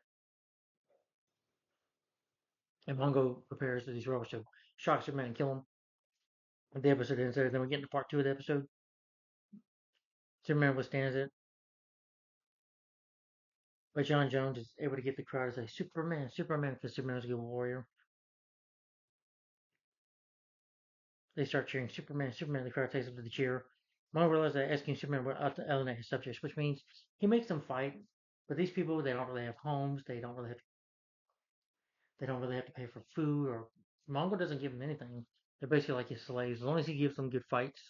And Mongo prepares these robots to shock Superman and kill him. And the episode ends there. Then we get into part 2 of the episode. Superman withstands it. But John Jones is able to get the crowd to say, Superman, Superman, because Superman is a good warrior. They start cheering Superman, Superman. The crowd takes up to the cheer. Mongo realizes that asking Superman what to alienate his subjects, which means he makes them fight. But these people, they don't really have homes. They don't really have to pay for food, or Mongo doesn't give them anything. They're basically like his slaves. As long as he gives them good fights,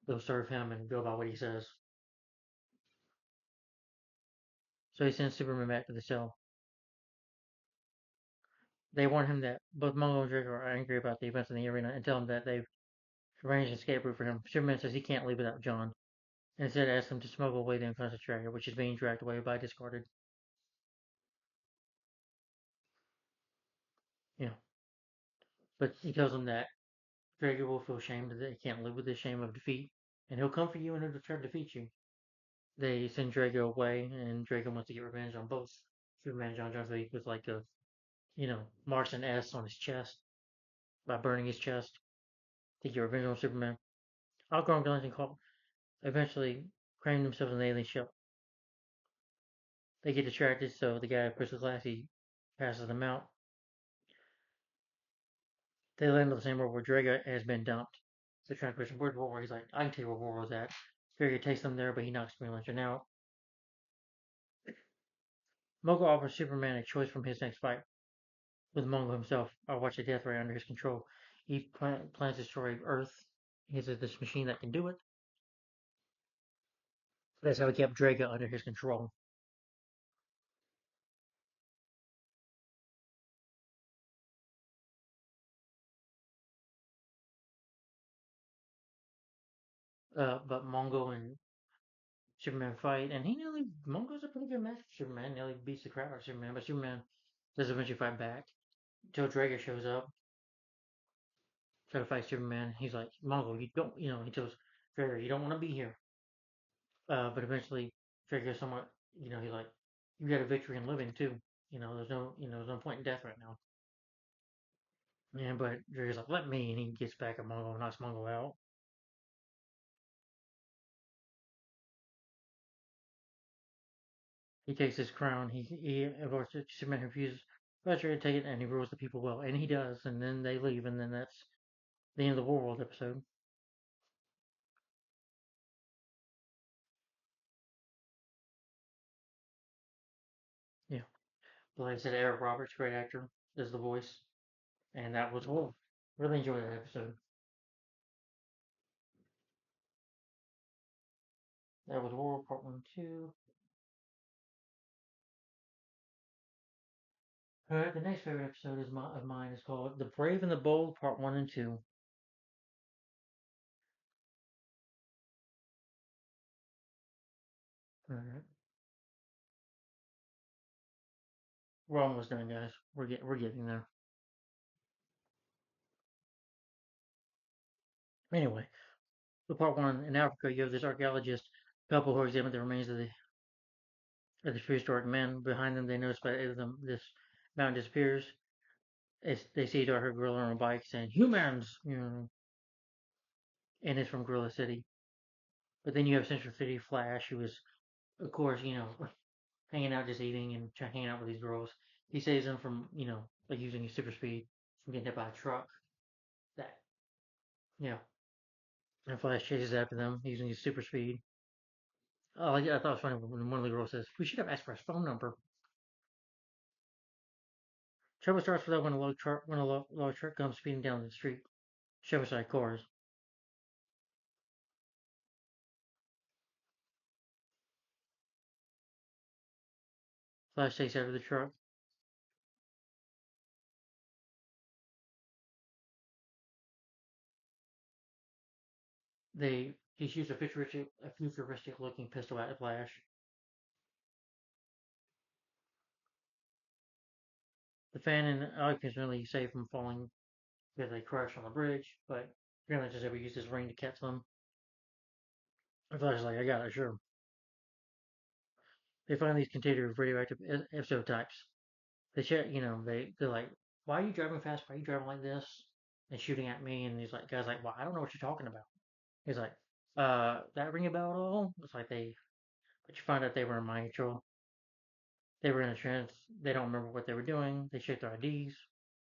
they'll serve him and go by what he says. So he sends Superman back to the cell. They warn him that both Mongo and Draco are angry about the events in the arena and tell him that arrange an escape route for him. Superman says he can't leave without John, and instead asks him to smuggle away the unconscious Drago, which is being dragged away by discarded. You know, but he tells him that Drago will feel shame that he can't live with the shame of defeat, and he'll come for you and he'll try to defeat you. They send Drago away, and Drago wants to get revenge on both Superman and John Jones. So he puts like a, marks an S on his chest by burning his chest to get revenge on Superman. Algor and Gunnington call eventually claim themselves an alien ship. They get distracted, so the guy pushes the glass, he passes them out. They land on the same world where Drago has been dumped. So trying to push him, where's War? He's like, I can tell you where War was at. Drago takes them there, but he knocks Green Lantern out. Mogul offers Superman a choice from his next fight with Mongo himself. I'll watch a death ray under his control. He plans to destroy Earth. He says this machine that can do it. That's how he kept Drago under his control. But Mongo and Superman fight, and Mongo's a pretty good match for Superman. Nearly beats the crap out of Superman, but Superman does eventually fight back. Until Drago shows up, try to fight Superman. He's like, Mongo, you don't, he tells Drago, you don't want to be here. But eventually, Drago somewhat, he's like, you got a victory in living too. There's no point in death right now. Yeah, but Drago's like, let me, and he gets back at Mongo and knocks Mongo out. He takes his crown. Of course, Superman refuses. But Drago to take it, and he rules the people well, and he does. And then they leave, and then that's the end of the War World episode. Yeah, but like I said, Eric Roberts, great actor, is the voice, and that was cool. Really enjoyed that episode. That was War World Part 1 and 2. Alright, the next favorite episode of mine is called The Brave and the Bold Part 1 and 2. Alright, we're almost done, guys. We're getting there. Anyway, the Part 1 in Africa, you have this archaeologist couple who examine the remains of the prehistoric men. Behind them, they notice by them this mountain disappears. They see a dark gorilla on a bike saying "humans," and it's from Gorilla City. But then you have Central City Flash, who is, of course, hanging out just eating and hanging out with these girls. He saves them from, like using his super speed from getting hit by a truck. That, you know, and Flash chases after them using his super speed. Oh, I thought it was funny when one of the girls says, "We should have asked for his phone number." Trouble starts with that when a low truck comes speeding down the street, shoving aside cars. Flash takes after the truck. He shoots a futuristic looking pistol at Flash. The fan and occupants really save from falling because they crash on the bridge, but Greenland just ever used his ring to catch them. And Flash is like, I got it, sure. They find these container of radioactive types. They share, they're like, why are you driving fast? Why are you driving like this? And shooting at me. And he's like, guy's like, well, I don't know what you're talking about. He's like, that ring a bell at all? It's like but you find out they were in mind control. They were in a trance. They don't remember what they were doing. They check their IDs.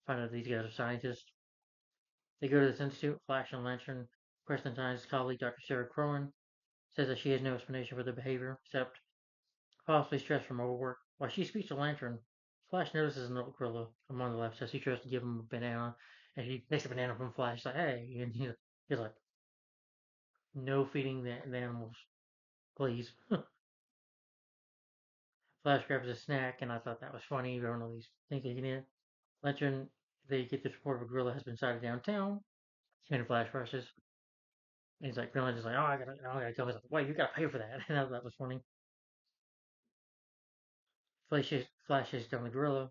Find out these guys are scientists. They go to this institute. Flash and Lantern. Preston Times' colleague, Dr. Sarah Crowan, says that she has no explanation for their behavior except possibly stress from overwork. While she speaks to Lantern, Flash notices an old gorilla among the left, so he tries to give him a banana, and he takes a banana from Flash, like, hey, and he's like, no feeding the animals, please. Flash grabs a snack, and I thought that was funny. Everyone all these things they can eat. Lantern, they get this report of a gorilla has been sighted downtown, and Flash rushes. And he's like, Green Lantern's like, I gotta kill him. He's like, wait, you gotta pay for that. And that was funny. Flash chases down the gorilla.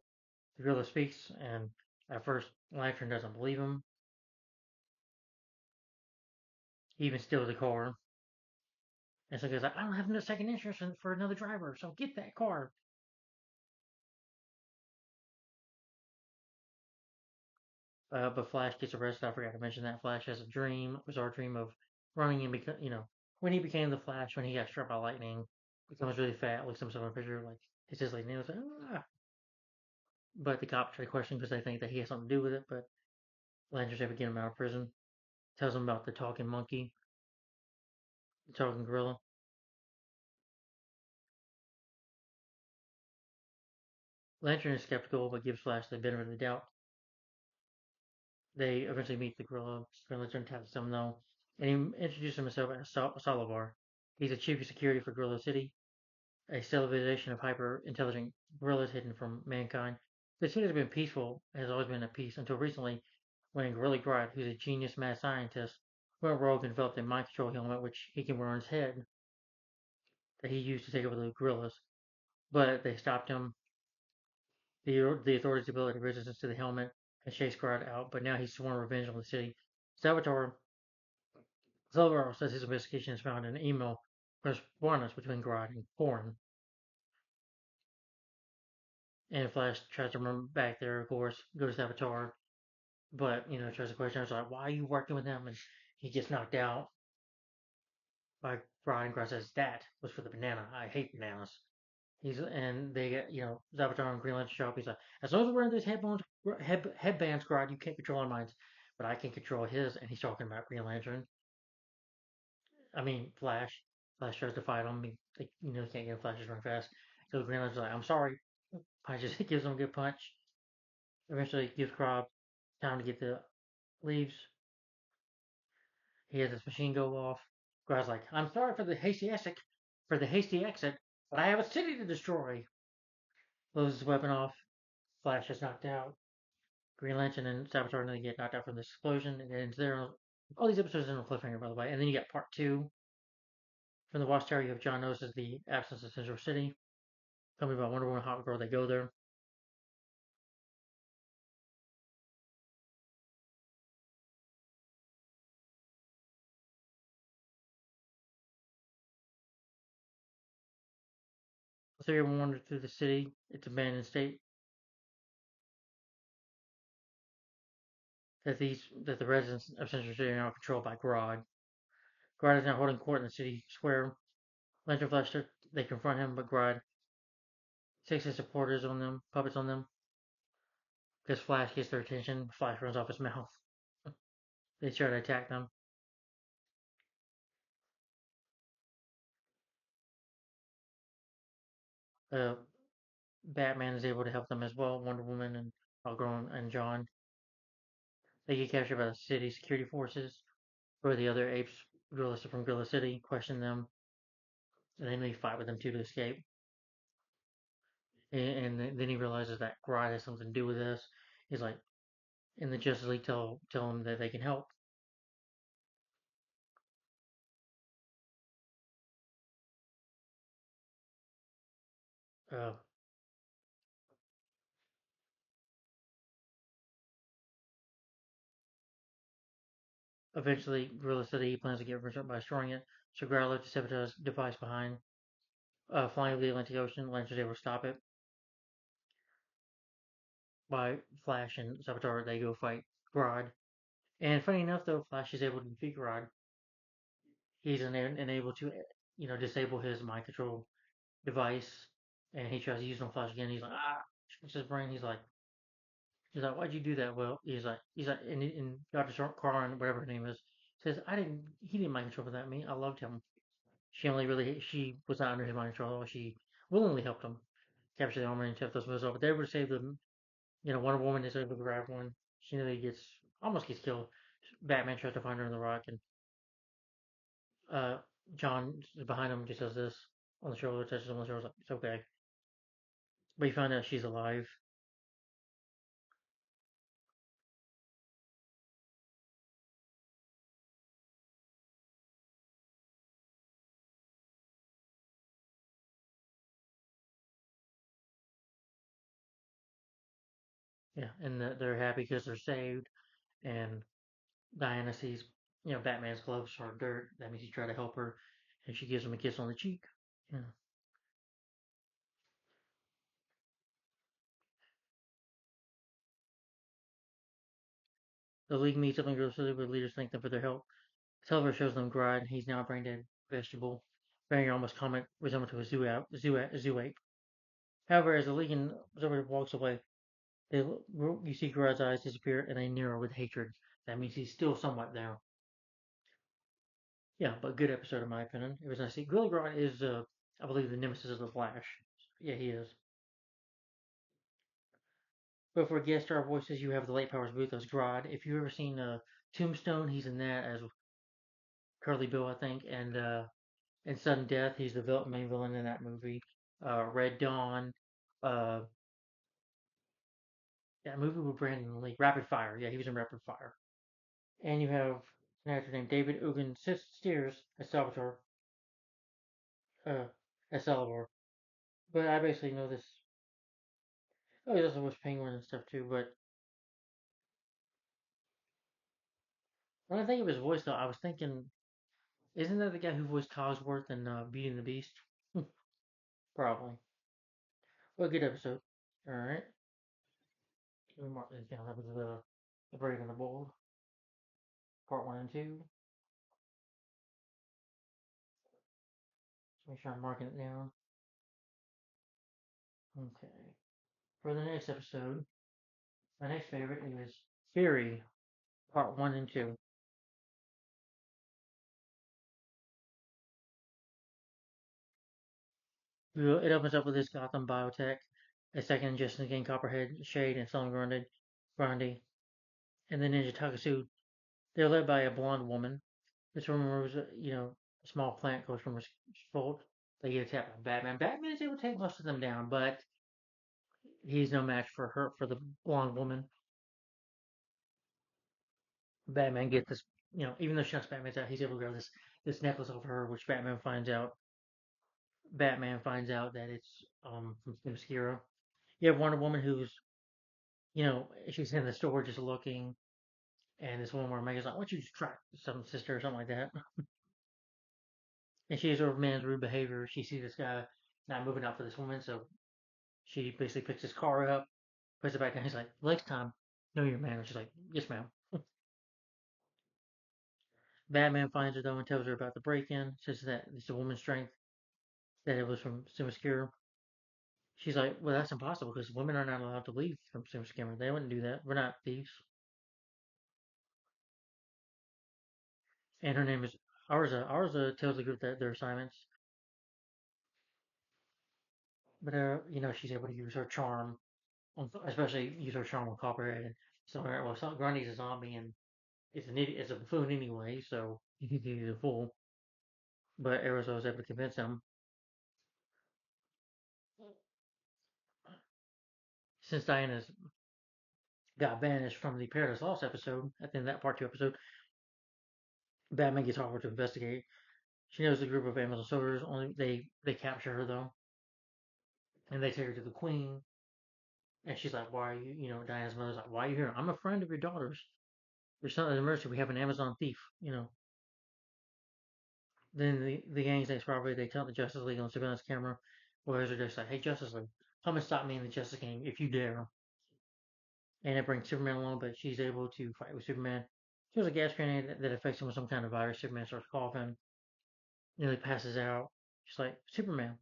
The gorilla speaks, and at first, Lantern doesn't believe him. He even steals the car. And so he goes like, I don't have no second interest for another driver, so get that car. But Flash gets arrested. I forgot to mention that Flash has a dream, a bizarre dream of running and when he became the Flash, when he got struck by lightning, becomes really fat, looks himself in a picture, like it's just like nails. Ah. But the cops try to question him because they think that he has something to do with it. But Lantern's able to get him out of prison. Tells him about the talking monkey, the talking gorilla. Lantern is skeptical, but gives Flash the benefit of the doubt. They eventually meet the gorilla. Green Lantern tells him though, and he introduces himself as Solovar. He's the chief of security for Gorilla City, a civilization of hyper-intelligent gorillas hidden from mankind. The city has been peaceful, has always been at peace until recently, when Gorilla Grodd, who's a genius mad scientist, went rogue and developed a mind control helmet which he can wear on his head that he used to take over the gorillas. But they stopped him. The authorities developed resistance to the helmet and chased Grodd out, but now he's sworn revenge on the city. Savitar Silver says his investigation has found an email correspondence between Grodd and Thorn. And Flash tries to run back there, of course, goes to Avatar, but, tries to question him. It's like, why are you working with him? And he gets knocked out by Grodd, and Grodd says, that was for the banana. I hate bananas. And they get, Avatar and Green Lantern show up. He's like, as long as we're wearing these headbands, Grodd, you can't control our minds, but I can control his. And he's talking about Green Lantern. I mean, Flash. Flash tries to fight him. He can't get Flash's run fast. So Green Lantern's like, I'm sorry. Punches, gives him a good punch. Eventually gives Grodd time to get the leaves. He has his machine go off. Grodd's like, I'm sorry for the hasty exit, but I have a city to destroy. Blows his weapon off. Flash is knocked out. Green Lantern and Savitar nearly get knocked out from this explosion. It ends there. All these episodes end on cliffhanger, by the way. And then you got part two. From the Watchtower, you have John notices the absence of Central City. Tell me about Wonder Woman, Hot Girl. They go there. The three of them wander through the city. It's abandoned state. That the residents of Central City are now controlled by Grodd. Grodd is now holding court in the city square. Lantern Flash, they confront him, but Grodd takes his supporters on them, puppets on them. Because Flash gets their attention, Flash runs off his mouth. They try to attack them. Uh, Batman is able to help them as well. Wonder Woman and Hawkgirl and John. They get captured by the city security forces, where the other apes, from Gorilla City, question them, and then they fight with them too to escape. And then he realizes that Grodd has something to do with this. He's like, and the Justice League tell him that they can help. Uh, Eventually, Gorilla City plans to get revenge by destroying it. So Grodd left the sabotage device behind. Flying over the Atlantic Ocean, Lantern's able to stop it. By Flash and Saboteur, they go fight Grodd. And funny enough, though, Flash is able to defeat Grodd. He's able to, disable his mind control device, and he tries to use it on Flash again. He's like, shakes his brain. He's like, why'd you do that? Well, and Dr. Karn, whatever her name is, says, he didn't mind control without me. I loved him. She was not under his mind control. She willingly helped him capture the armor and tip those moves off. But they were able to save them. Wonder Woman is able to grab one. She nearly almost gets killed. Batman tries to find her in the rock, and uh, John is behind him, just does this on the shoulder, touches him on the shoulder, like, it's okay. But you find out she's alive. Yeah, and they're happy because they're saved. And Diana sees, Batman's gloves are dirt. That means he tried to help her, and she gives him a kiss on the cheek. Yeah. The League meets up and goes to the leaders thank them for their help. Silver shows them Grodd. He's now a brain dead vegetable, bearing almost comic resemblance to a zoo ape. However, as the League and Silver walks away, they, you see Grodd's eyes disappear and they narrow with hatred. That means he's still somewhat there. Yeah, but good episode in my opinion. It was nice. Billy Grodd is, I believe, the nemesis of the Flash. Yeah, he is. But for guest star voices, you have the late Powers Booth as Grodd. If you've ever seen Tombstone, he's in that as Curly Bill, I think, and in Sudden Death, he's the main villain in that movie. Red Dawn, uh, that movie with Brandon Lee, Rapid Fire. Yeah, he was in Rapid Fire. And you have an actor named David Ugan Steers as Salvatore, uh, as Salvador. But I basically know this. Oh, he also was Penguin and stuff too. But when I think of his voice, though, I was thinking, isn't that the guy who voiced Cogsworth in Beauty and the Beast? Probably. Well, good episode. All right. Let me mark this down. That was the Brave and the Bold, part one and two. Just make sure I'm marking it down. Okay. For the next episode, my next favorite is Fury, part one and two. It opens up with this Gotham biotech, a second ingestion again Copperhead, Shade, and Solomon Grundy, and the Ninja Takasugi. They're led by a blonde woman. This woman removes, a small plant goes from her throat. They get attacked by Batman. Batman is able to take most of them down, but he's no match for her, for the blonde woman. Batman gets this, even though she knocks Batman's out, he's able to grab this necklace over her, which Batman finds out. Batman finds out that it's from Themyscira. You have Wonder Woman who's, she's in the store just looking, and this woman where Mega's like, "Why don't you just try some sister or something like that?" And she has her man's rude behavior. She sees this guy not moving out for this woman, so she basically picks his car up, puts it back down. He's like, "Next time, know your man." And she's like, "Yes, ma'am." Batman finds her though and tells her about the break-in. Says that it's a woman's strength, that it was from Themyscira. She's like, "Well, that's impossible because women are not allowed to leave from Themyscira. They wouldn't do that. We're not thieves." And her name is Arza. Arza tells the group that their assignments, but she's able to use her charm, especially use her charm on Copperhead. And so, Grundy's a zombie and it's a buffoon anyway, so he's a fool. But Arizo was able to convince him. Since Diana's got banished from the Paradise Lost episode, at the end of that part two episode, Batman gets Harper to investigate. She knows the group of Amazon soldiers. Only they capture her though, and they take her to the Queen. And she's like, "Why are you?" Diana's mother's like, "Why are you here?" "I'm a friend of your daughter's. There's something emergency. We have an Amazon thief." Then the gang takes property. They tell the Justice League on surveillance camera. Whereas they're just like, "Hey, Justice League, come and stop me in the Justice Gang if you dare." And it brings Superman along, but she's able to fight with Superman. She has a gas grenade that affects him with some kind of virus. Superman starts coughing, nearly passes out. She's like, "Superman."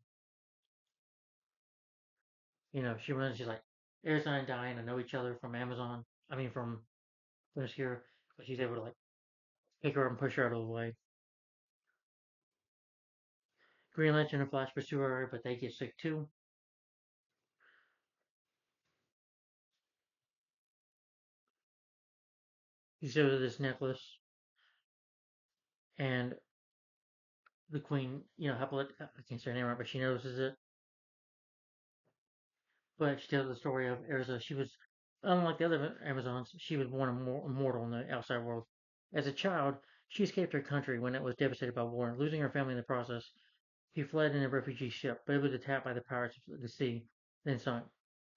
She runs. She's like, Arizona and Diana know each other from Amazon. I mean, from here, but she's able to like pick her up and push her out of the way. Green Lantern and Flash pursue her, but they get sick too. He shows her this necklace, and the Queen, I can't say her name right, but she notices it. But she tells the story of Erza. She was, unlike the other Amazons, she was born immortal in the outside world. As a child, she escaped her country when it was devastated by war, losing her family in the process. She fled in a refugee ship, but it was attacked by the pirates of the sea, then sunk.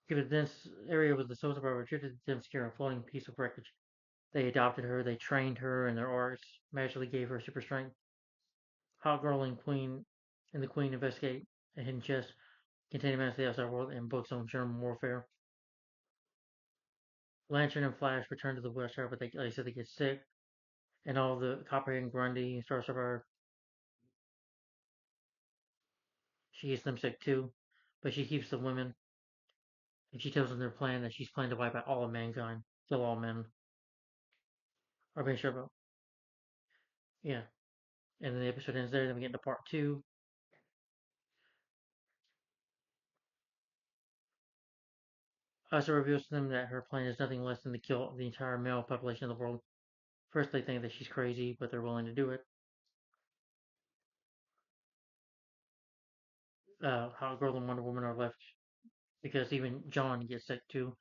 Given the dense area was the source of our retreated them secure a floating piece of wreckage. They adopted her, they trained her in their arts, magically gave her super strength. Hot Girl and the Queen investigate a hidden chest containing menace to the outside world and books on German warfare. Lantern and Flash return to the West Side, but they, like I said, they get sick. And all the Copperhead and Grundy and Star Survivor, she gets them sick too. But she keeps the women, and she tells them their plan that she's planning to wipe out all of mankind, kill all men. Or being sure about, yeah. And then the episode ends there. Then we get into part two. Asa reveals to them that her plan is nothing less than to kill the entire male population of the world. First, they think that she's crazy, but they're willing to do it. Hot Girl and Wonder Woman are left because even John gets sick too.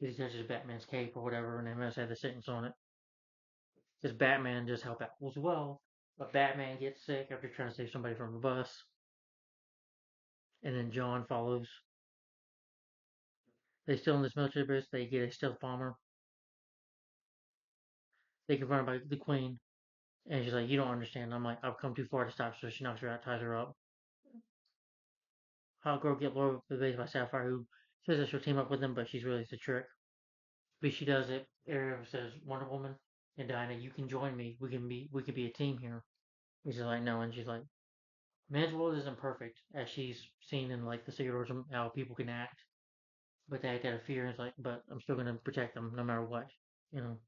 He touches Batman's cape or whatever, and they must have the sentence on it. Because Batman does help out as well. But Batman gets sick after trying to save somebody from a bus. And then John follows. They steal in this military base. They get a stealth bomber. They get run by the Queen. And she's like, "You don't understand." I'm like, "I've come too far to stop." So she knocks her out, ties her up. Hot Girl gets lured to the base by Sapphire, who says that she'll team up with them, but she's really just a trick. But she does it. Arrow says, "Wonder Woman and Dinah, you can join me. We can be a team here." And she's like, "No," and she's like, "Man's world isn't perfect," as she's seen in like the Secret how people can act, but they act out of fear. And it's like, but I'm still gonna protect them no matter what, you know.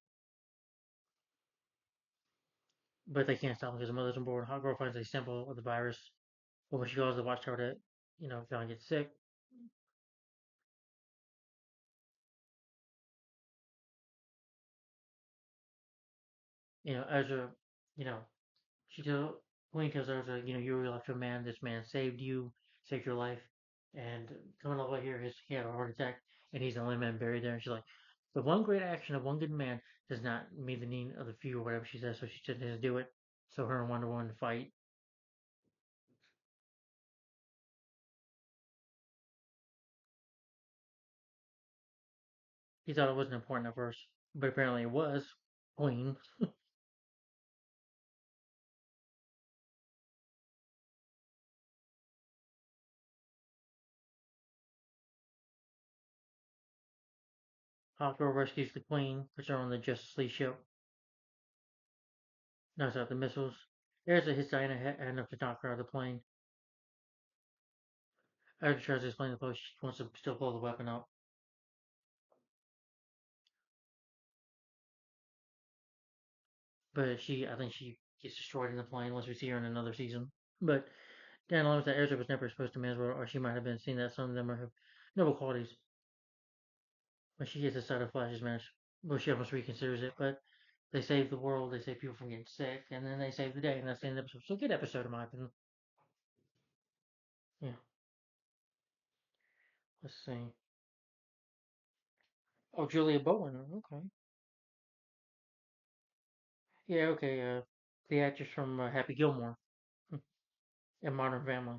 But they can't stop them because the mother's on board. Hot Girl finds a sample of the virus, but when she goes to the Watchtower to, John gets sick. Ezra, you know, she tells Queen tells Ezra, you were left to a man. This man saved you, saved your life, and coming all the way here, he had a heart attack, and he's the only man buried there. And she's like, the one great action of one good man does not meet the need of the few, or whatever she says. So she doesn't do it. So her and Wonder Woman fight. He thought it wasn't important at first, but apparently it was. Queen. Hawkgirl rescues the Queen, puts her on the Justice League ship, knocks out the missiles. There's a hits Diana enough to knock her out of the plane. After tries to explain the post, she wants to still blow the weapon up. But I think she gets destroyed in the plane unless we see her in another season. But Dan learns that Ezra was never supposed to Manzor, or she might have been seen that some of them have noble qualities. When she gets inside of Flash's marriage, well, she almost reconsiders it, but they save the world, they save people from getting sick, and then they save the day, and that's the end of the episode. So, good episode, in my opinion. Yeah, let's see. Oh, Julia Bowen. Okay. Yeah, okay. The actress from Happy Gilmore and Modern Family.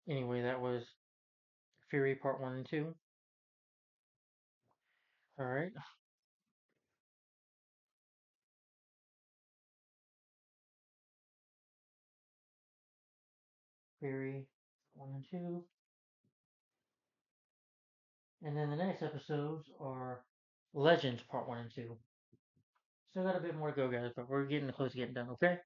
Anyway, that was Fury Part 1 and 2. Alright. Fury 1 and 2. And then the next episodes are Legends Part 1 and 2. Still got a bit more to go, guys, but we're getting close to getting done, okay?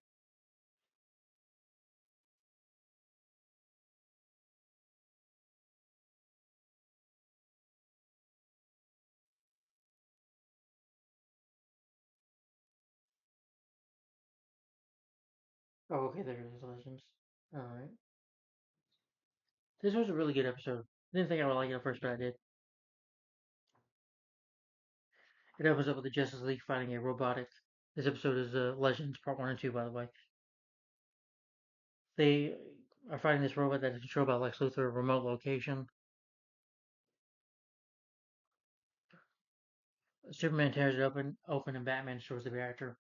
Oh, okay, there it is, Legends. Alright. This was a really good episode. Didn't think I would like it at first, but I did. It opens up with the Justice League fighting a robotic. This episode is Legends Part 1 and 2, by the way. They are fighting this robot that is controlled by Lex Luthor, a remote location. Superman tears it open, and Batman destroys the reactor.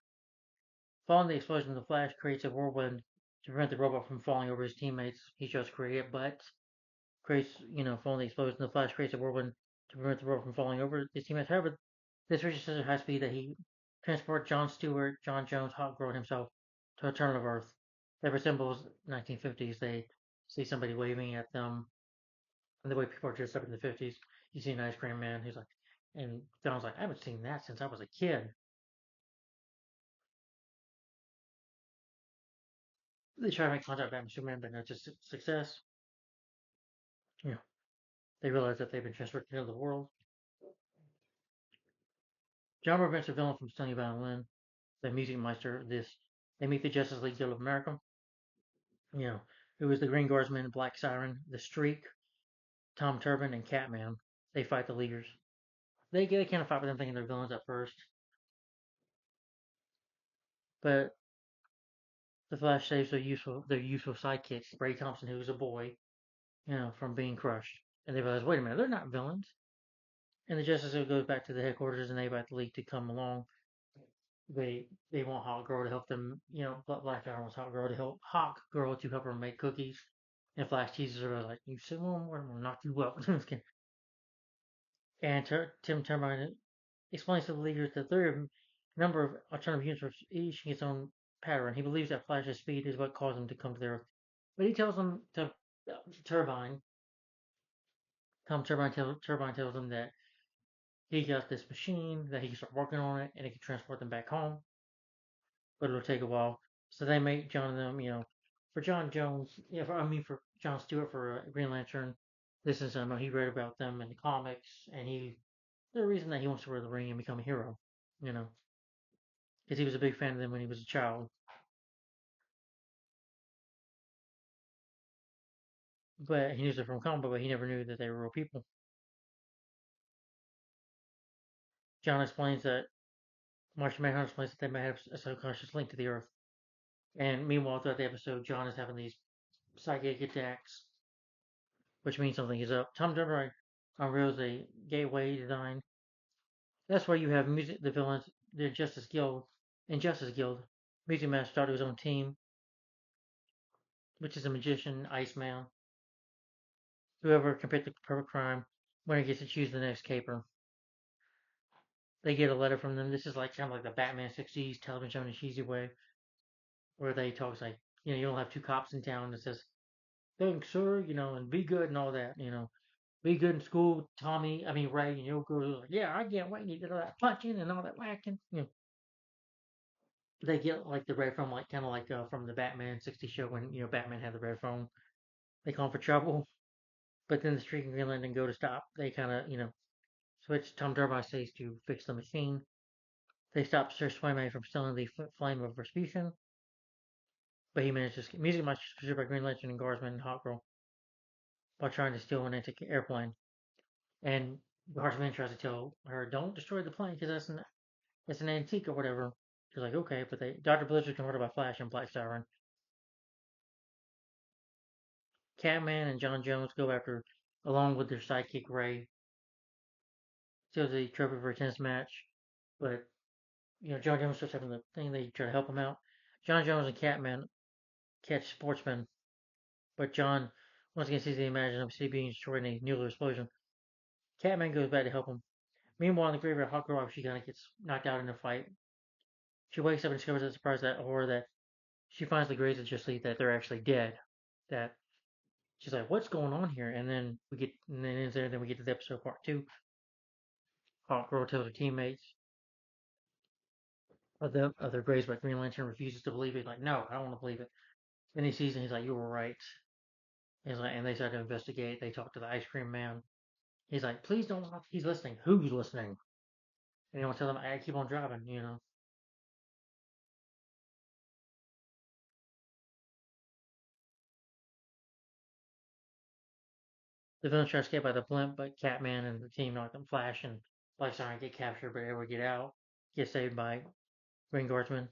Following the explosion, the Flash creates a whirlwind to prevent the robot from falling over his teammates he just created, but following the explosion, the Flash creates a whirlwind to prevent the robot from falling over his teammates. However, this reaches such a high speed that he transports John Stewart, John Jones, Hawkgirl, and himself to alternative Earth that resembles 1950s. They see somebody waving at them, and the way people are dressed up in the 50s. You see an ice cream man who's like, and John's like, I haven't seen that since I was a kid. They try to make contact with Batman Superman, but no success. You know, they realize that they've been transferred to another world. John prevents a villain from stealing Violin, the music meister. They meet the Justice League Guild of America. You know, who is the Green Guardsman, Black Siren, the Streak, Tom Turbin, and Catman. They fight the leaders. They kind of fight with them thinking they're villains at first, but the Flash saves their useful sidekick, Ray Thompson, who is a boy, from being crushed. And they realize, wait a minute, they're not villains. And the Justice League goes back to the headquarters, and they invite the League to come along. They want Hawk Girl to help them. Black Iron wants Hawk Girl to help her make cookies. And Flash teases her like, "You said one more, we'll knock you up." And Tim Turbine explains to the leaders that there are a number of alternative universes, each in its own pattern. He believes that Flash's speed is what caused him to come to the Earth. But he tells them to Turbine. Turbine tells them that he got this machine, that he can start working on it, and it can transport them back home, but it'll take a while. So they make John and them, for John Jones, for John Stewart for Green Lantern. This is he read about them in the comics, and the reason that he wants to wear the ring and become a hero, you know, because he was a big fan of them when he was a child. But he knew them from comic book, but he never knew that they were real people. John explains that Martian Manhunter explains that they may have a subconscious link to the Earth. And meanwhile, throughout the episode, John is having these psychic attacks, which means something is up. Tom Dunbar unveils a gateway design. That's where you have music, the villains, the Justice Guild. Music Master started his own team, which is a magician, Iceman. Whoever can pick the perfect crime, winner gets to choose the next caper. They get a letter from them. This is like kind of like the Batman 60s television show in a cheesy way, where they talk like, you don't have two cops in town that says, thanks, sir, and be good and all that, be good in school, Ray, and you'll go, like, yeah, I can't wait to get all that punching and all that whacking. They get like the red phone, like kind of like from the Batman 60 show when Batman had the red phone. They call him for trouble, but then the Streak and Green Lantern go to stop. They kind of switch. Tom Turbine says to fix the machine. They stop Sir Swayman from stealing the flame of Rasputin, but he manages to music much pursued by Green Lantern and Guardsman and Hawkgirl while trying to steal an antique airplane. And Guardsman tries to tell her, "Don't destroy the plane because that's an antique or whatever." She's like, "Okay," but Dr. Blizzard is converted by Flash and Black Siren. Catman and John Jones go after, along with their sidekick Ray, steals the trophy for a tennis match. But John Jones starts having the thing. They try to help him out. John Jones and Catman catch Sportsman, but John once again sees the imagination of city being destroyed in a nuclear explosion. Catman goes back to help him. Meanwhile, in the graveyard, Hawkgirl, she kind of gets knocked out in a fight. She wakes up and discovers that surprise that horror that she finds the Greys of Justice League that they're actually dead. That she's like, "What's going on here?" And then it ends there. Then we get to the episode part two. Hawkgirl tells her teammates of their Greys, but Green Lantern refuses to believe it. Like, no, I don't want to believe it. Then he sees and he's like, "You were right." And they start to investigate. They talk to the ice cream man. He's like, "Please don't." He's listening. Who's listening? And he wants to tell them, "I keep on driving." The villains try to escape by the blimp, but Catman and the team knock them. Flash and Black Siren get captured, but Edward get out. Get saved by Green Guardsman.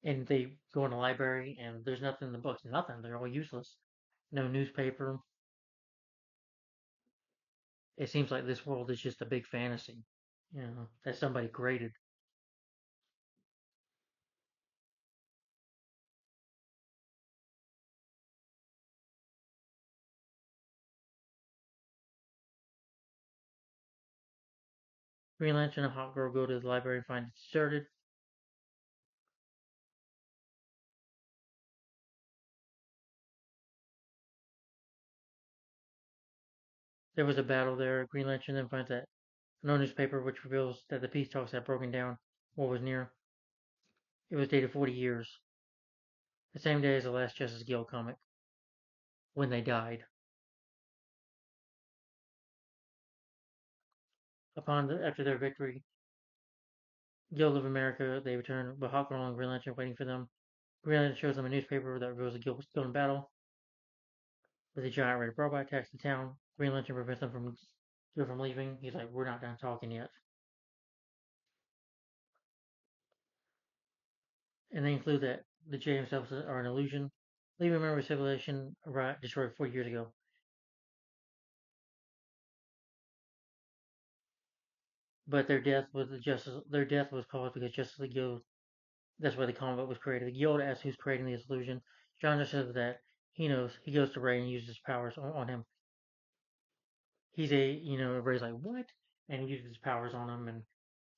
And they go in the library, and there's nothing in the books. Nothing. They're all useless. no newspaper. It seems like this world is just a big fantasy, that somebody created. Green Lantern and Hawkgirl go to the library and find it deserted. There was a battle there. Green Lantern then finds that no newspaper, which reveals that the peace talks had broken down or was near. It was dated 40 years, the same day as the last Justice Guild comic, when they died. After their victory, Guild of America, they return with Hawkgirl and Green Lantern waiting for them. Green Lantern shows them a newspaper that reveals the Guild was still in battle, with a giant red robot attacks the town. Green Lantern prevents them from leaving. He's like, "We're not done talking yet." And they include that the J themselves are an illusion. Leaving member of civilization destroyed 40 years ago. But their death was caused because Justice League Guild. That's why the comic was created. The Guild asks who's creating this illusion. John just says that he knows. He goes to Ray and uses his powers on him. Ray's like, "What?" And he uses his powers on him, and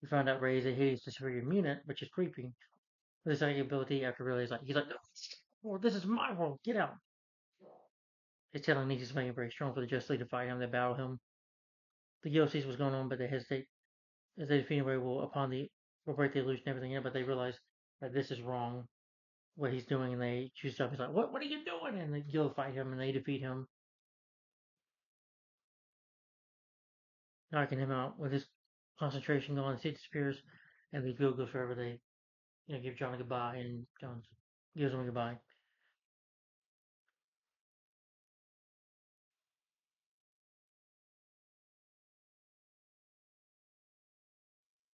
we found out Ray is a hideous superior mutant, which is creepy. With his psychic ability, after realizing he's like, "Oh, this is my world. Get out." His telling needs to make him very strong for the Justice League to fight him. They battle him. The Guild sees what's going on, but they hesitate as they defeat Ray will break the illusion and everything in, but they realize that this is wrong, what he's doing, and they choose to stop. He's like, "What are you doing?" And the Guild fight him, and they defeat him, knocking him out. With his concentration gone, he disappears, and the Guild goes forever. They, give John a goodbye, and John gives him a goodbye.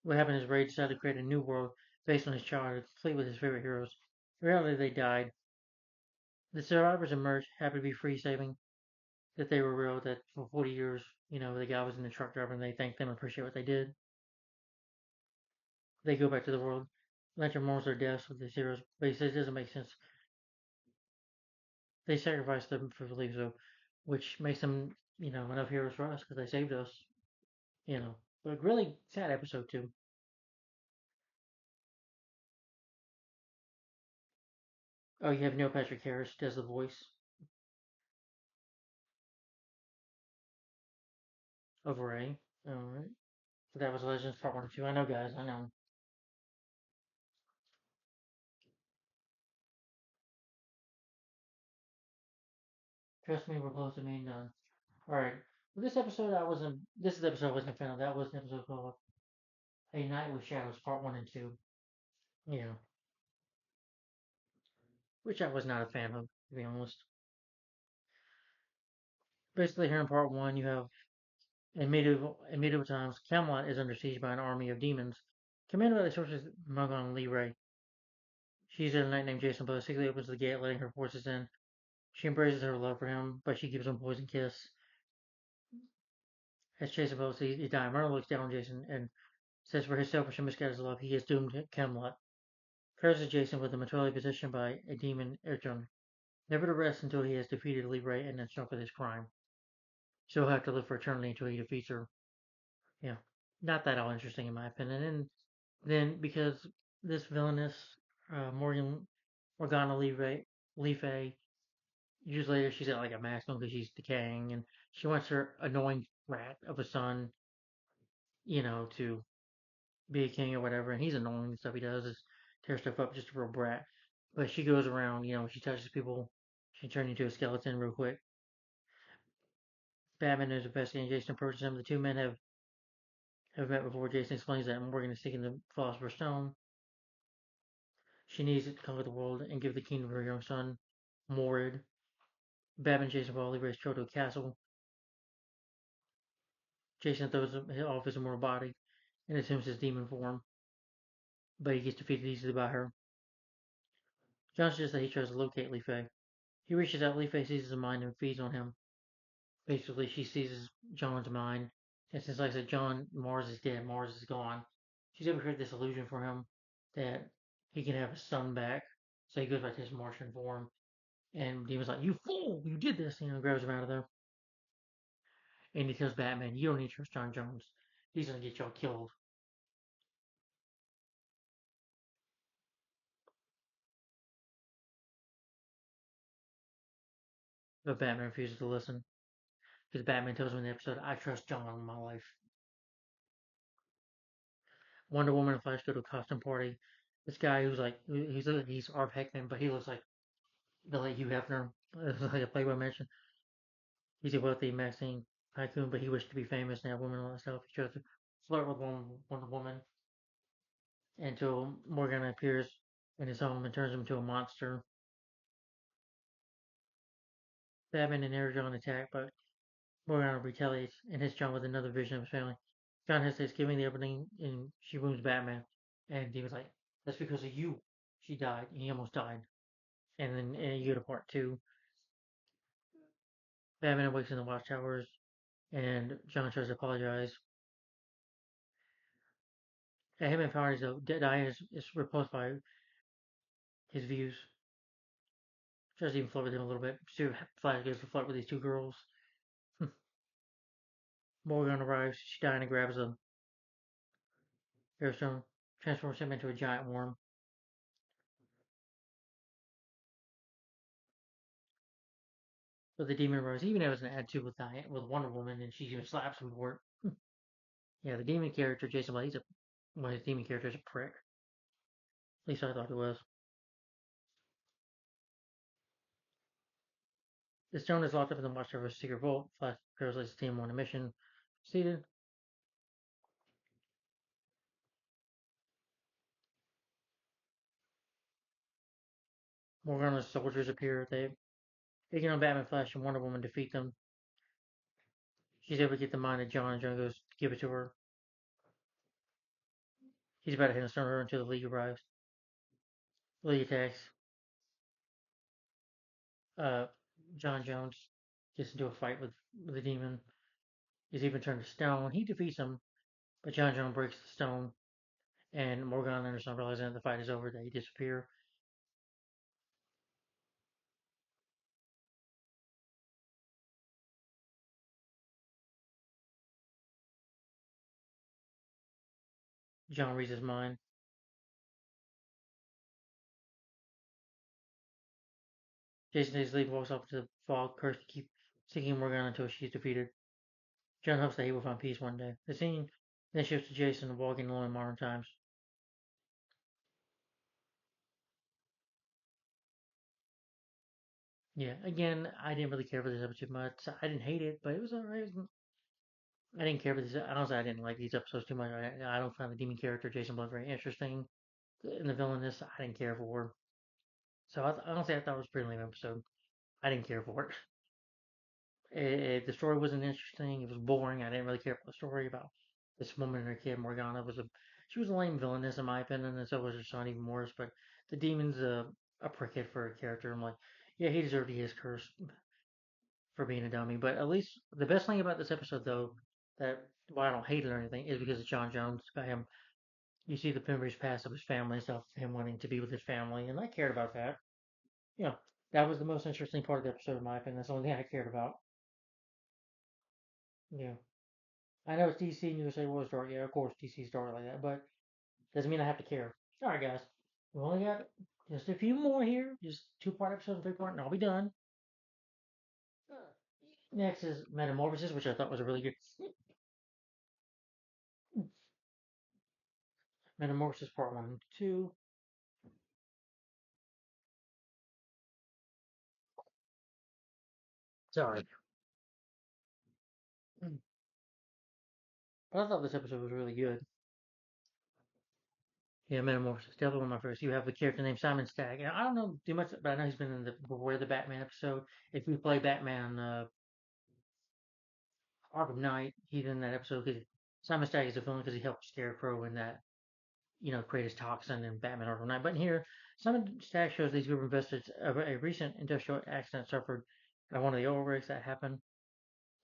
What happened is Ray decided to create a new world based on his childhood, complete with his favorite heroes. In reality, they died. The survivors emerged, happy to be free, saving that they were real, that for 40 years, the guy was in the truck driver, and they thanked them and appreciate what they did. They go back to the world. Lantern mourns their deaths with his heroes, but he says it doesn't make sense. They sacrificed them for belief, so which makes them, enough heroes for us because they saved us, you know. But really sad episode too. Oh, you have Neil Patrick Harris does the voice of Ray. All right, so that was Legends Part 1 and 2. I know, guys. I know. Trust me, we're close to being done. All right. Well, this episode I wasn't. This is the episode I wasn't a fan of. That was an episode called "A Night with Shadows" Part 1 and 2. Yeah, which I was not a fan of, to be honest. Basically, here in Part 1, you have in medieval times, Camelot is under siege by an army of demons, commanded by the sorceress Magon Lee Ray. She's at a knight named Jason, but secretly opens the gate, letting her forces in. She embraces her love for him, but she gives him a poison kiss. As Jason Poe sees he's dying, Myrna looks down on Jason and says for his selfish and misguided love, he is doomed to Camelot. Curses Jason with a materially positioned by a demon Ertron, never to rest until he has defeated Lee Ray and then struck with his crime. So he'll have to live for eternity until he defeats her. Yeah. Not that all interesting in my opinion. And then because this villainous Morgana Lee Fay, years later she's got like a mask on because she's decaying, and she wants her annoying rat of a son, to be a king or whatever. And he's annoying. The stuff he does is tear stuff up, just a real brat. But she goes around, she touches people, she turns into a skeleton real quick. Batman is investigating. Jason approaches him. The two men have met before. Jason explains that Morgan is seeking the Philosopher's Stone. She needs it to conquer the world and give the kingdom to her young son, Morid. Batman and Jason Paul race Choto to a castle. Jason throws him off his immortal body and assumes his demon form, but he gets defeated easily by her. John suggests that he tries to locate Li Fei. He reaches out, Leaf seizes his mind and feeds on him. Basically, she seizes John's mind, and since, like I said, John Mars is dead, Mars is gone. She's able to create this illusion for him that he can have his son back. So he goes back to his Martian form, and Demon's like, "You fool! You did this!" Grabs him out of there, and he tells Batman, "You don't need to trust John Jones. He's gonna get y'all killed." But Batman refuses to listen because Batman tells him in the episode, "I trust John in my life." Wonder Woman and Flash go to a costume party. This guy who's like, he's Art Heckman, but he looks like the late Hugh Hefner, like a Playboy Mansion. He's a wealthy Maxine tycoon, but he wished to be famous and have women and all that stuff. He tries to flirt with one woman until Morgana appears in his home and turns him into a monster. Batman and Energon attack, but Morgana retaliates and hits John with another vision of his family. John hesitates, giving the opening, and she wounds Batman. And he was like, "That's because of you. She died. And he almost died." And then you go to part two. Batman awakes in the watchtowers, and John tries to apologize. Him empowering his Diana is repulsed by his views. Tries to even flirt with him a little bit. Flash goes to flirt with these two girls. Morgan arrives. Diana grabs a airstone, transforms him into a giant worm. But the demon arrives. He even has an attitude with Diana, with Wonder Woman, and she even slaps him for it. Yeah, the demon character, Jason Blade, his demon character is a prick. At least I thought he was. The stone is locked up in the Watchtower's secret vault. Flash parasite the team on a mission. Seated. Morgana's soldiers appear. They get on Batman, Flash, and Wonder Woman defeat them. She's able to get the mind of John, and John goes to give it to her. He's about to hit and stun her until the League arrives. The League attacks. Uh, John Jones gets into a fight with the demon. He's even turned to stone. He defeats him, but John Jones breaks the stone, and Morgan and Anderson realizing that the fight is over, they disappear. John reads his mind. Jason takes leave, walks off to the fog, cursed to keep seeking Morgan until she's defeated. John hopes that he will find peace one day. The scene then shifts to Jason walking alone in modern times. Yeah, again, I didn't really care for this episode much. I didn't hate it, but it was alright. I didn't care for this. Honestly, I didn't like these episodes too much. I don't find the demon character Jason Blood very interesting. And the villainess, I didn't care for. So honestly, I thought it was a pretty lame episode. I didn't care for it. The story wasn't interesting. It was boring. I didn't really care for the story about this woman and her kid. Morgana she was a lame villainess in my opinion, and so was her son even worse. But the demon's a prickhead for a character. I'm like, yeah, he deserved to get his curse for being a dummy. But at least the best thing about this episode, though, that why I don't hate it or anything, is because of John Jones. By him, you see the memories past of his family and stuff, him wanting to be with his family, and I cared about that. Yeah, that was the most interesting part of the episode, in my opinion. That's the only thing I cared about. Yeah. I know it's DC and you say, well, it's dark. Yeah, of course DC's dark like that, but doesn't mean I have to care. Alright, guys. We only got just a few more here. Just two-part episodes, three-part, and I'll be done. Next is Metamorphosis, which I thought was a really good. Metamorphosis Part 1 and 2. Sorry. But I thought this episode was really good. Yeah, Metamorphosis, definitely one of my favorites. You have a character named Simon Stagg. And I don't know too much, but I know he's been in the Beware the Batman episode. If we play Batman Arkham Knight, he's in that episode because Simon Stagg is a villain because he helped Scarecrow in that create his toxin in Batman Arkham Knight. But in here, Simon Stagg shows these group of investors of a recent industrial accident suffered by one of the oil rigs that happened.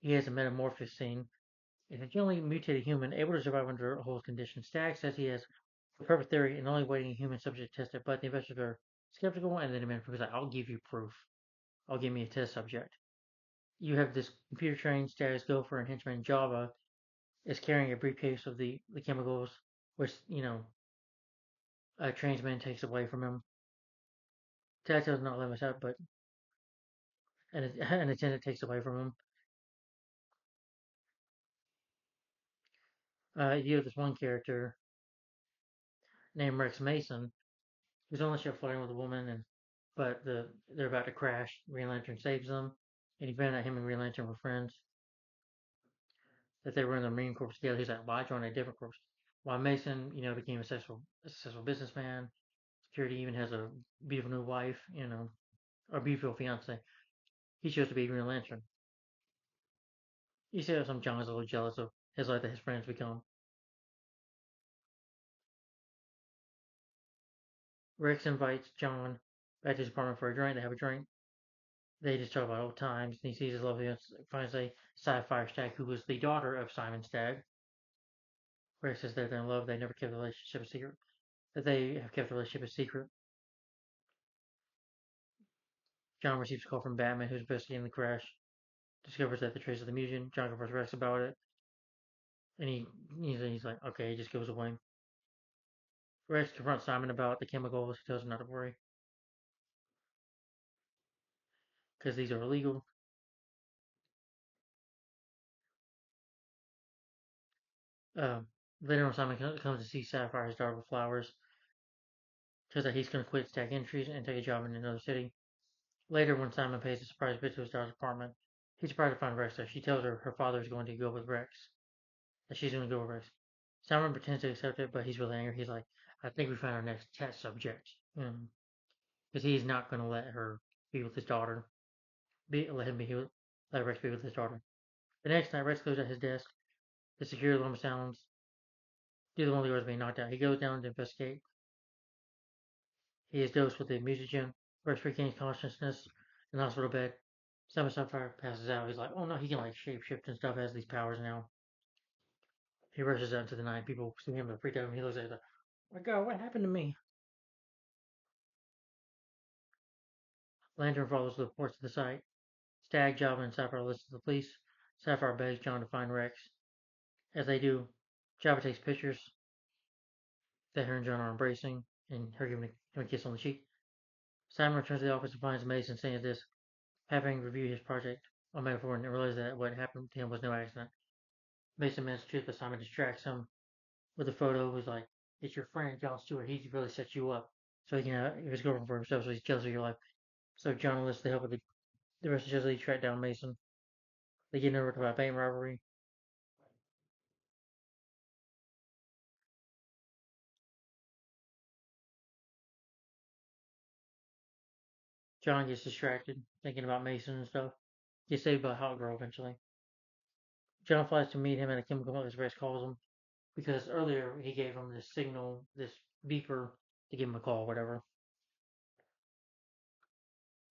He has a metamorphosis scene. Is a genuinely mutated human able to survive under whole conditions. Stagg says he has the perfect theory and only waiting a human subject to test it, but the investors are skeptical and they demand proof. He's like, I'll give you proof. I'll give me a test subject. You have this computer trained status gopher and henchman Java is carrying a briefcase of the chemicals, which, a tradesman takes away from him. That does not let us out, but an attendant takes away from him. You have this one character named Rex Mason who's on the ship flirting with a woman, but they're about to crash. Green Lantern saves them, and he found out him and Green Lantern were friends. That they were in the Marine Corps together. He's like, "Why join a different corps?" While Mason, became a successful businessman. Security even has a beautiful new wife, or beautiful fiance. He chose to be Green Lantern. You see how some John is a little jealous of his life that his friends become. Rex invites John back to his apartment for a drink. They have a drink. They just talk about old times, and he sees his lovely fiancee, Sapphire Stagg, who was the daughter of Simon Stagg. Rex says that they're in love. They never kept the relationship a secret. That they have kept the relationship a secret. John receives a call from Batman, who's investigating the crash. Discovers that the trace of the museum. John confronts Rex about it, and he's like, okay, he just goes away. Rex confronts Simon about the chemicals. He tells him not to worry because these are illegal. Um, Later on, Simon comes to see Sapphire, his daughter, with flowers. Says that he's going to quit Stag Industries and take a job in another city. Later, when Simon pays a surprise visit to his daughter's apartment, he's surprised to find Rex there. She tells her father is going to go with Rex. That she's going to go with Rex. Simon pretends to accept it, but he's really angry. He's like, I think we found our next test subject. Because he's not going to let her be with his daughter. Let Rex be with his daughter. The next night, Rex goes at his desk. The security alarm sounds. Due to one of the doors being knocked out, he goes down to investigate. He is dosed with a mutagen. Rex regains consciousness in the hospital bed. Simon Sapphire passes out. He's like, oh no, he can like shapeshift and stuff, has these powers now. He rushes out into the night. People see him and freak out. And he looks at it like, oh my god, what happened to me? Lantern follows the reports to the site. Stag, Java, and Sapphire listen to the police. Sapphire begs John to find Rex. As they do, Java takes pictures that her and John are embracing and her giving him a kiss on the cheek. Simon returns to the office and finds Mason saying this, having reviewed his project on Metaphor and realizes that what happened to him was no accident. Mason mentions the truth, but Simon distracts him with a photo. Who's like, it's your friend John Stewart. He really set you up so he can have his girlfriend for himself. So he's jealous of your life. So John enlists the help of the rest of Justice League to track down Mason. They get nervous about bank robbery. John gets distracted thinking about Mason and stuff. Gets saved by Hot Girl eventually. John flies to meet him at a chemical plant as Rex calls him because earlier he gave him this signal, this beeper to give him a call, whatever.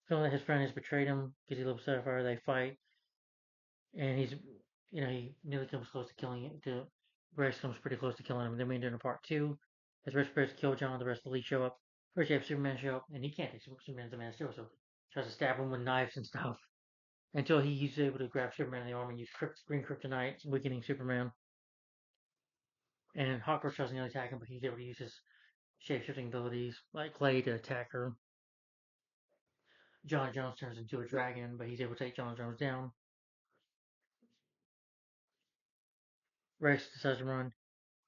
Feeling that his friend has betrayed him because he loves Sapphire, they fight, and he nearly comes close to killing it. Rex comes pretty close to killing him. Then we enter into part two. As Rex prepares to kill John, the rest of the league show up. First, you have Superman show up, and he can't take Superman's a man still, so he tries to stab him with knives and stuff until he's able to grab Superman in the arm and use green kryptonite, weakening Superman. And Hawkgirl tries to nearly attack him, but he's able to use his shape-shifting abilities, like Clay, to attack her. John Jones turns into a dragon, but he's able to take John Jones down. Rex decides to run.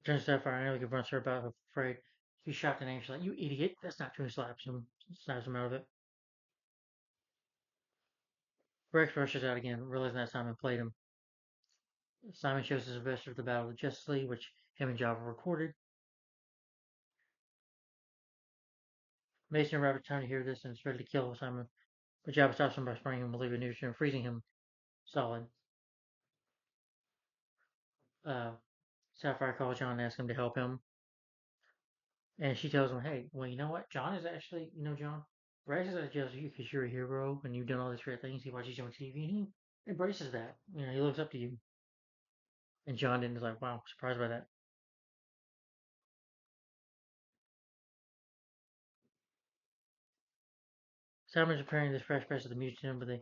Turns to Sapphire and Alec confronts her about her afraid. She's shocked and anxious, like, you idiot, that's not true, and slaps him out of it. Rex rushes out again, realizing that Simon played him. Simon shows his investor the Battle of the Justice League, which him and Java recorded. Mason and Rabbit time to hear this and is ready to kill Simon, but Java stops him by spraying him with liquid nutrition and freezing him solid. Uh, Sapphire calls John and asks him to help him. And she tells him, hey, well, you know what? John is actually, John, Bryce is actually jealous of you because you're a hero and you've done all these great things. He watches you on TV and he embraces that. He looks up to you. And John is like, wow, surprised by that. Simon's preparing this fresh press of the mutant with a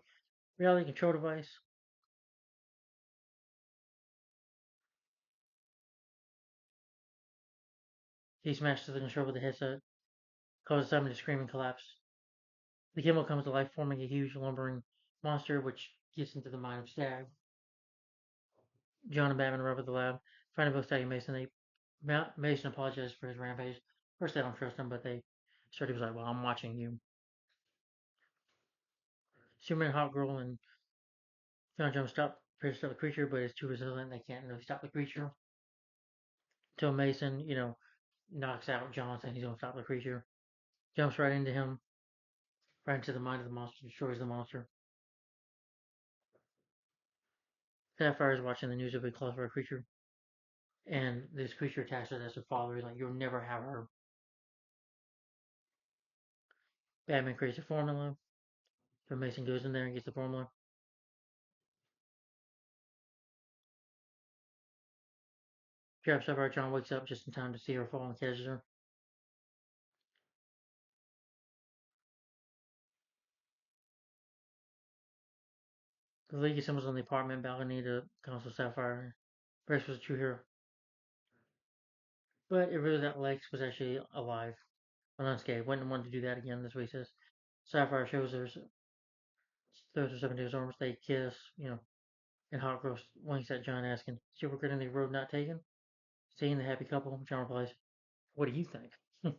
reality control device. He smashes the control with the headset, causes Simon to scream and collapse. The Kimmel comes to life, forming a huge lumbering monster, which gets into the mind of Stag. John and Batman arrive at the lab, finding both Stag and Mason. Mason apologizes for his rampage. First, they don't trust him, but he was like, well, I'm watching you. Superman, Hot Girl, and John Jones try to stop the creature, but it's too resilient. They can't really stop the creature. Until Mason, knocks out John, saying he's going to stop the creature. Jumps right into him, right into the mind of the monster, destroys the monster. Sapphire is watching the news of a classified creature, and this creature attacks her as her father. He's like, you'll never have her. Batman creates a formula, so Mason goes in there and gets the formula. Grabs Sapphire, John wakes up just in time to see her fall and catches her. The League assembles on the apartment balcony to console Sapphire. Bryce was a true hero. But it reveals that Lex was actually alive and unscathed. Wouldn't want to do that again, that's what he says. Sapphire throws herself into his arms. They kiss, and Hot Girl winks at John, asking, is she regretting the road not taken? Seeing the happy couple, John replies, what do you think? And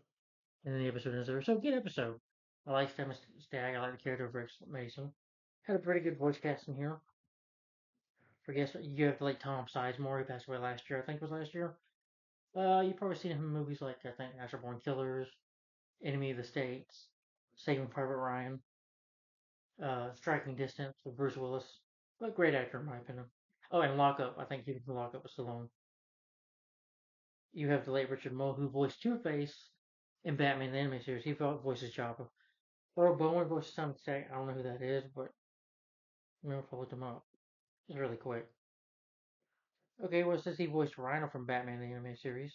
then the episode ends there. So, good episode. I like Stag. I like the character of Rex Mason. Had a pretty good voice casting here. For guess you have to like Tom Sizemore. He passed away last year. I think it was last year. You've probably seen him in movies like I think Natural Born Killers, Enemy of the States, Saving Private Ryan, Striking Distance with Bruce Willis. But great actor in my opinion. Oh, and Lockup. I think he was Lockup with Stallone. You have the late Richard Moll who voiced Two Face in Batman the Animated Series. He voices Jabba. Earl Bowen voices Tom Stag. I don't know who that is, but I'm gonna look him up. It's really quick. Okay, well it says he voiced Rhino from Batman the Animated Series.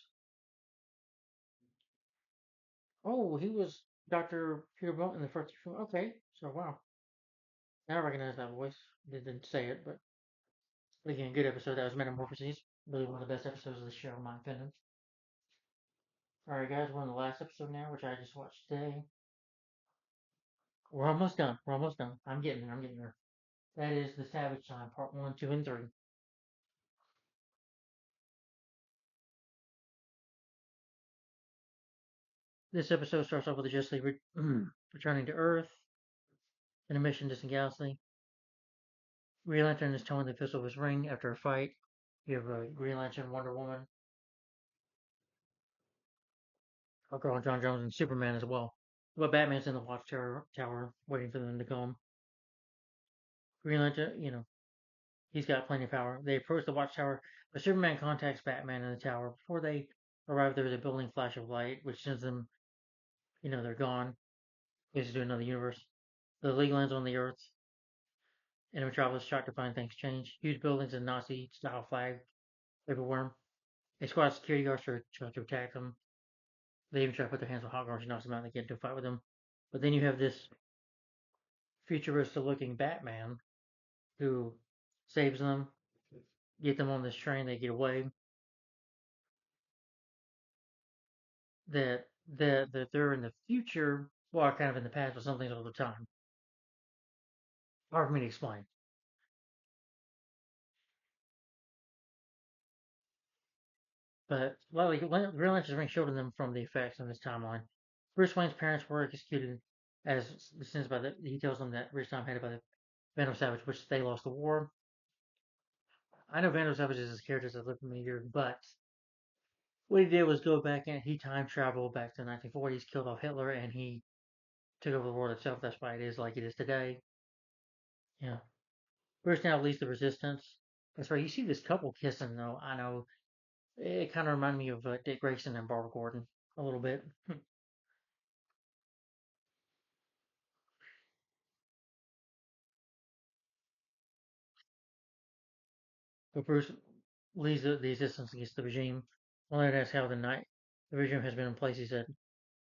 Oh, he was Dr. Peter Bone in the first film. Okay, so wow. Now I recognize that voice. They didn't say it, but again, good episode. That was Metamorphoses. Really one of the best episodes of the show, in my opinion. Alright, guys, we're on the last episode now, which I just watched today. We're almost done. We're almost done. I'm getting there. I'm getting there. That is The Savage Time, Part 1, 2, and 3. This episode starts off with the Justice League returning to Earth in a mission to distant galaxy. Green Lantern is telling the official of his ring after a fight. You have Green Lantern, Wonder Woman, Girl, John Jones, and Superman as well. But Batman's in the Watchtower waiting for them to come. Green Lantern, he's got plenty of power. They approach the Watchtower, but Superman contacts Batman in the tower. Before they arrive, there's a building flash of light, which sends them, they're gone. Goes to another universe. The League lands on the Earth, and Metropolis shocked to find things change. Huge buildings and Nazi-style flag everywhere. A squad of security guards try to attack them. They even try to put their hands on Hawkgirl. She knocks them out and they get into a fight with them. But then you have this futuristic-looking Batman who saves them, get them on this train, they get away. That they're in the future, well, kind of in the past, but something's all the time. Hard for me to explain. But like Green Lantern's ring shielding them from the effects in this timeline. Bruce Wayne's parents were executed as sins by the. He tells them that Rich Time headed by the Vandal Savage, which they lost the war. I know Vandal Savage is his character that lived for many years, but what he did was go back and he time traveled back to the 1940s, killed off Hitler, and he took over the world itself. That's why it is like it is today. Yeah. Bruce now leads the resistance. That's right. You see this couple kissing, though. I know it kind of reminded me of Dick Grayson and Barbara Gordon. a little bit. But Bruce leads the resistance against the regime. One asks how the regime has been in place. He said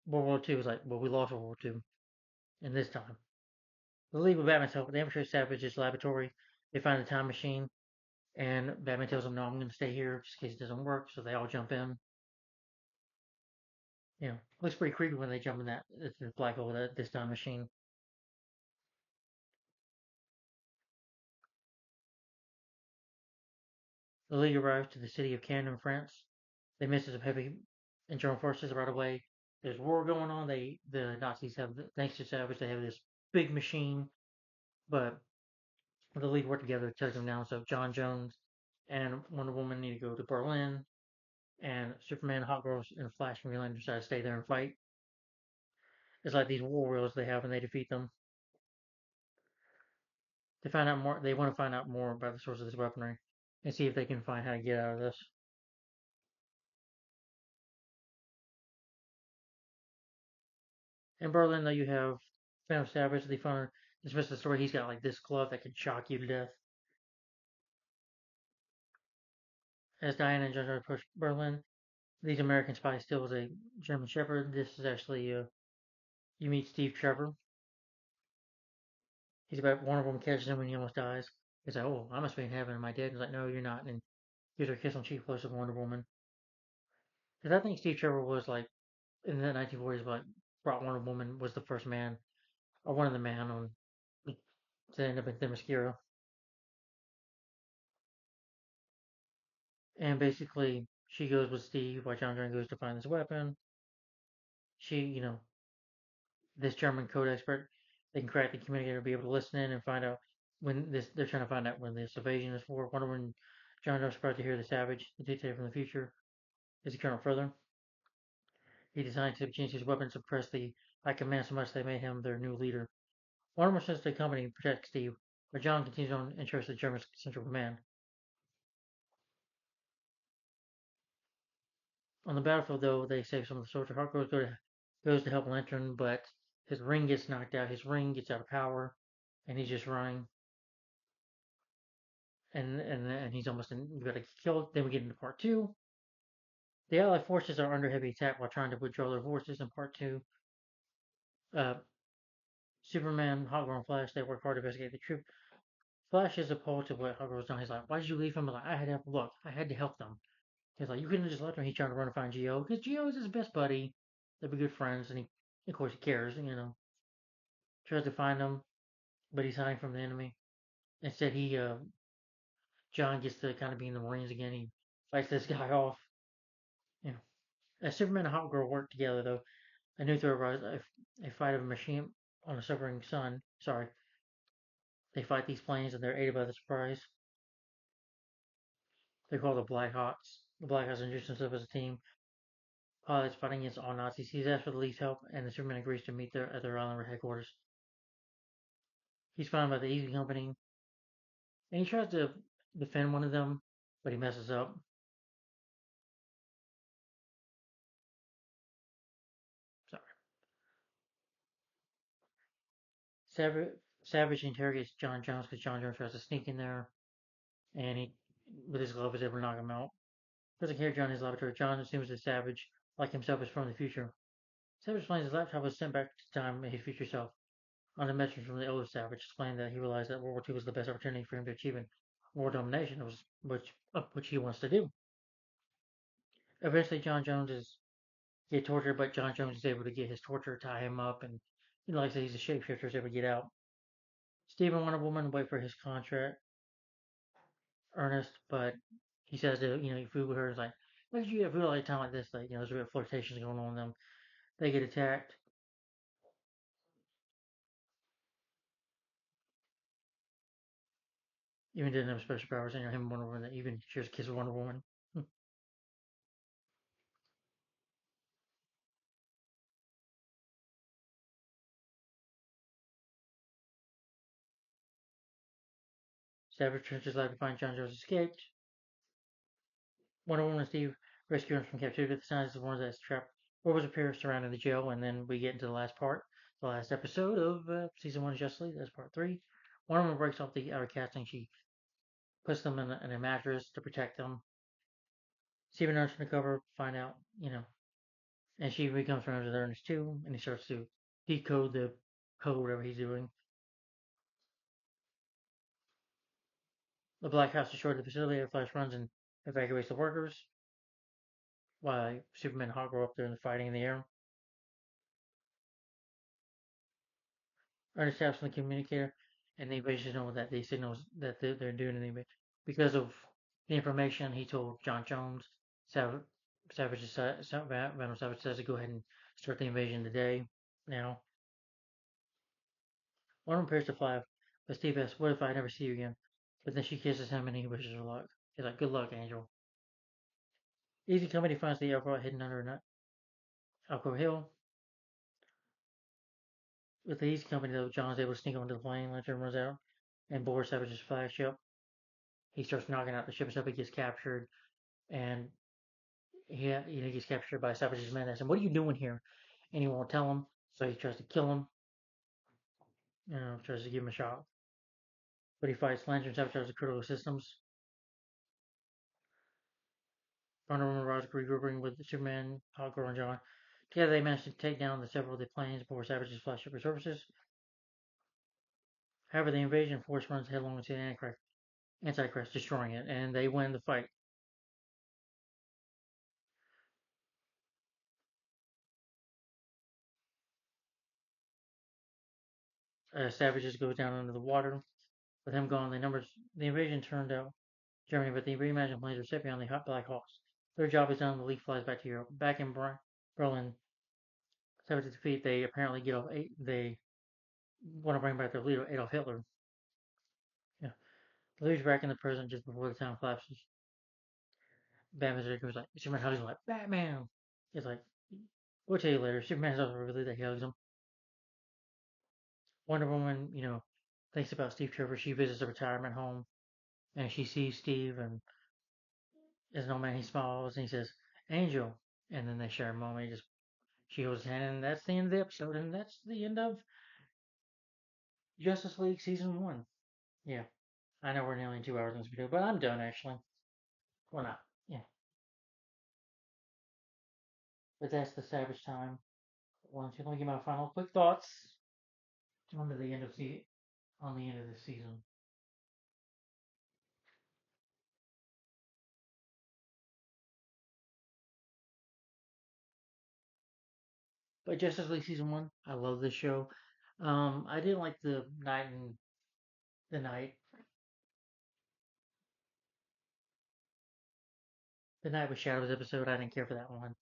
World War II was like, well, we lost World War II, and this time. The League with Batman's help, they infiltrate Savage's laboratory. They find the time machine, and Batman tells them, no, I'm going to stay here just in case it doesn't work. So they all jump in. Looks pretty creepy when they jump in that the black hole, this time machine. The League arrives to the city of Cannes in France. They miss some heavy and German forces right away. There's war going on. The Nazis have, thanks to Savage, they have this big machine, but the League work together to take them down. So John Jones and Wonder Woman need to go to Berlin, and Superman, Hot Girls, and Flash and Green Lantern decide to stay there and fight. It's like these war wheels they have, and they defeat them. They find out more. They want to find out more about the source of this weaponry and see if they can find how to get out of this. In Berlin, though, you have Phantom Savage. They found dismiss the story. He's got like this glove that can shock you to death. As Diana and Jar Jar push Berlin, these American spies steal a German Shepherd. This is actually you meet Steve Trevor. He's about one of them catches him when he almost dies. He's like, "Oh, I must be in heaven. Am I dead?" He's like, "No, you're not." And gives her a kiss on cheek close to Wonder Woman. Because I think Steve Trevor was like in the 1940s, like brought Wonder Woman was the first man or one of the man on to end up in Themyscira. And basically, she goes with Steve while John John goes to find this weapon. She, this German code expert, they can crack the communicator, be able to listen in and find out when this. They're trying to find out when this invasion is for. Wonder when John Jones surprised to hear the Savage, the dictator from the future, is he current further. He decided to change his weapons to suppress the High Command so much they made him their new leader. Wonder sends the company to protect Steve, but John continues on interested in German's Central Command. On the battlefield, though, they save some of the soldiers. Hart goes to help Lantern, but his ring gets knocked out. His ring gets out of power, and he's just running. And he's almost got to get killed. Then we get into part two. The Allied forces are under heavy attack while trying to withdraw their forces. In part two, uh, Superman, Hawkgirl, and Flash they work hard to investigate the truth. Flash is opposed to what Hawkgirl's done. He's like, "Why did you leave him?" I'm like, "I had to look. I had to help them." He's like, "You couldn't have just left him." He's trying to run and find Geo because Geo is his best buddy. They'll be good friends, and he, of course, he cares. Tries to find him, but he's hiding from the enemy. Instead, John gets to kind of be in the Marines again. He fights this guy off. You know, as Superman and Hawkgirl work together, though, a new threat arises. A fight of a machine on a suffering sun. Sorry, they fight these planes, and they're aided by the Surprise. They're called the Blackhawks. The Blackhawks introduce themselves as a team. Pilots fighting against all Nazis. He's asked for the League's help, and the Superman agrees to meet at their island headquarters. He's found by the Easy Company, and he tries to defend one of them, but he messes up. Sorry. Savage, Savage interrogates John Jones because John Jones tries to sneak in there, and he, with his glove, is able to knock him out. Doesn't care John in his laboratory. John assumes that Savage, like himself, is from the future. Savage explains his laptop was sent back to time in his future self. On a message from the old Savage, explained that he realized that World War II was the best opportunity for him to achieve world domination, which he wants to do. Eventually, John Jones is get tortured, but John Jones is able to get his torture, tie him up, and like I said, he's a shapeshifter, is able to get out. Stephen Wonder Woman wait for his contract, Ernest, but he says that you fool with her is like, why did you get food all the time like this? Like there's a bit of flirtations going on with them. They get attacked. Even didn't have special powers. Him and Wonder Woman even shares a kiss with Wonder Woman. Savage turns his life to find John Jones escaped. Wonder Woman and Steve rescue him from captivity. The signs of one that's trapped Orbs appear surrounding the jail, and then we get into the last part, the last episode of season 1 of Justice League. That's part 3. One of them breaks off the outer casting. She puts them in a mattress to protect them. Steven Ernst undercover, find out, and she becomes friends with Ernest too, and he starts to decode the code, whatever he's doing. The Black House destroys the facility. Flash runs and evacuates the workers, while Superman and Hawk go up there and they're fighting in the air. Ernest taps on the communicator, and the invasions know that the signals that they're doing anything because of the information he told John Jones. Savage, Venom Savage says to go ahead and start the invasion today. Now, one of them prepares to fly, but Steve asks, "What if I never see you again?" But then she kisses him and he wishes her luck. He's like, "Good luck, Angel." Easy Company finds the airport hidden under Alco Hill. With the Easy Company, though, John is able to sneak onto the plane. Lantern runs out and boards Savage's flagship. He starts knocking out the ship stuff. He gets captured, and he gets captured by Savage's men. They ask him, "What are you doing here?" And he won't tell him, so he tries to kill him. Tries to give him a shot, but he fights Lantern, sabotages the critical systems. Wonder Woman arrives regrouping with Superman, Hawkgirl, and John. Together, they manage to take down several of the planes before Savage's flagship resurfaces. However, the invasion force runs headlong into the Antichrist, destroying it, and they win the fight. Savages goes down under the water. With him gone, the invasion turned out Germany, but the reimagined planes are set beyond the Black Hawks. Their job is done. The League flies back to Europe. Back in Berlin, Savage's defeat, they apparently get off. They want to bring back their leader, Adolf Hitler. Yeah, the leader's back in the prison just before the town collapses. Batman goes like, Superman hugs him like, Batman! It's like, we'll tell you later. Superman's also really that he hugs him. Wonder Woman, thinks about Steve Trevor. She visits a retirement home and she sees Steve and as an old man, he smiles and he says, Angel. And then they share a moment. She holds his hand, and that's the end of the episode, and that's the end of Justice League Season 1. Yeah, I know we're nearly 2 hours in this video, but I'm done actually. Well, not. Yeah. But that's the Savage time. Let me give my final quick thoughts on the end of the season. But Justice League Season 1, I love this show. I didn't like the night the night with Shadows episode. I didn't care for that one.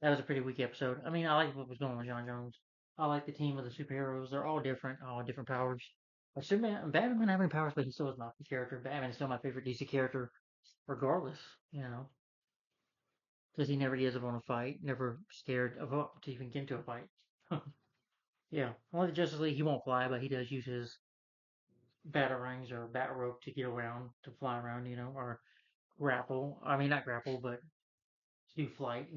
That was a pretty weak episode. I mean, I liked what was going on with John Jones. I like the team of the superheroes. They're all different powers. Like Superman, Batman having powers, but he still is not the character. Batman is still my favorite DC character, regardless. Because he never gives up on a fight, never scared of to even get into a fight. Yeah, only the Justice League he won't fly, but he does use his batarangs or bat rope to get around, to fly around, or grapple. I mean, not grapple, but do flight.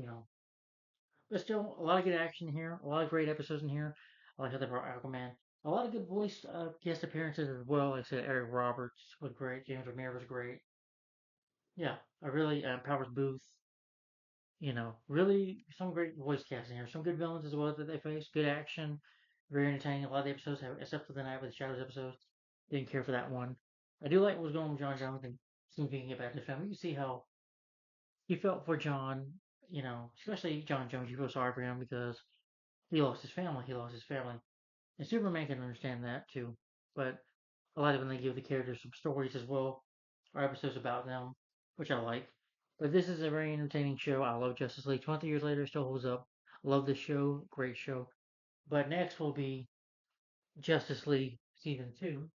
But still, a lot of good action here. A lot of great episodes in here. I like how they brought Aquaman. A lot of good voice guest appearances as well. Like I said, Eric Roberts was great. James Remire was great. Yeah, I really Powers Booth. Really some great voice casting here. Some good villains as well that they face. Good action. Very entertaining. A lot of the episodes, except for the Night with the Shadows episode, didn't care for that one. I do like what was going on with John Jones and seeing if he can get back to the family. You see how he felt for John. Especially John Jones. You feel sorry for him because he lost his family. He lost his family. And Superman can understand that too. But a lot of when they give the characters some stories as well, or episodes about them, which I like. But this is a very entertaining show. I love Justice League. 20 years later, it still holds up. Love this show. Great show. But next will be Justice League Season 2.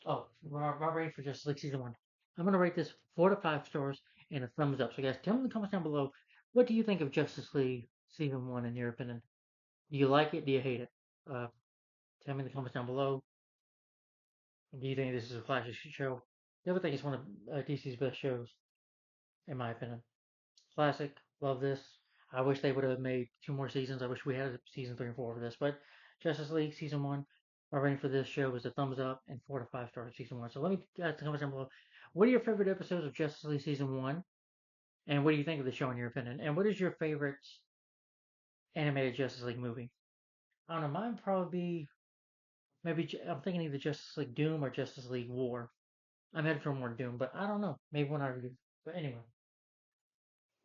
Oh, we're ready for Justice League Season 1. I'm going to rate this 4 to 5 stars and a thumbs up. So, guys, tell me in the comments down below, what do you think of Justice League Season 1 in your opinion? Do you like it? Do you hate it? Uh, Tell me in the comments down below. Do you think this is a classic show? I ever think it's one of DC's best shows, in my opinion. Classic. Love this. I wish they would have made 2 more seasons. I wish we had season 3 and 4 for this. But Justice League season 1, my rating for this show is a thumbs up and 4 to 5 stars season 1. So let me guys comment down below. What are your favorite episodes of Justice League season 1? And what do you think of the show in your opinion? And what is your favorite animated Justice League movie? I don't know. Mine probably be maybe I'm thinking either Justice League Doom or Justice League War. I'm headed for more Doom, but I don't know. Maybe when I review. But anyway,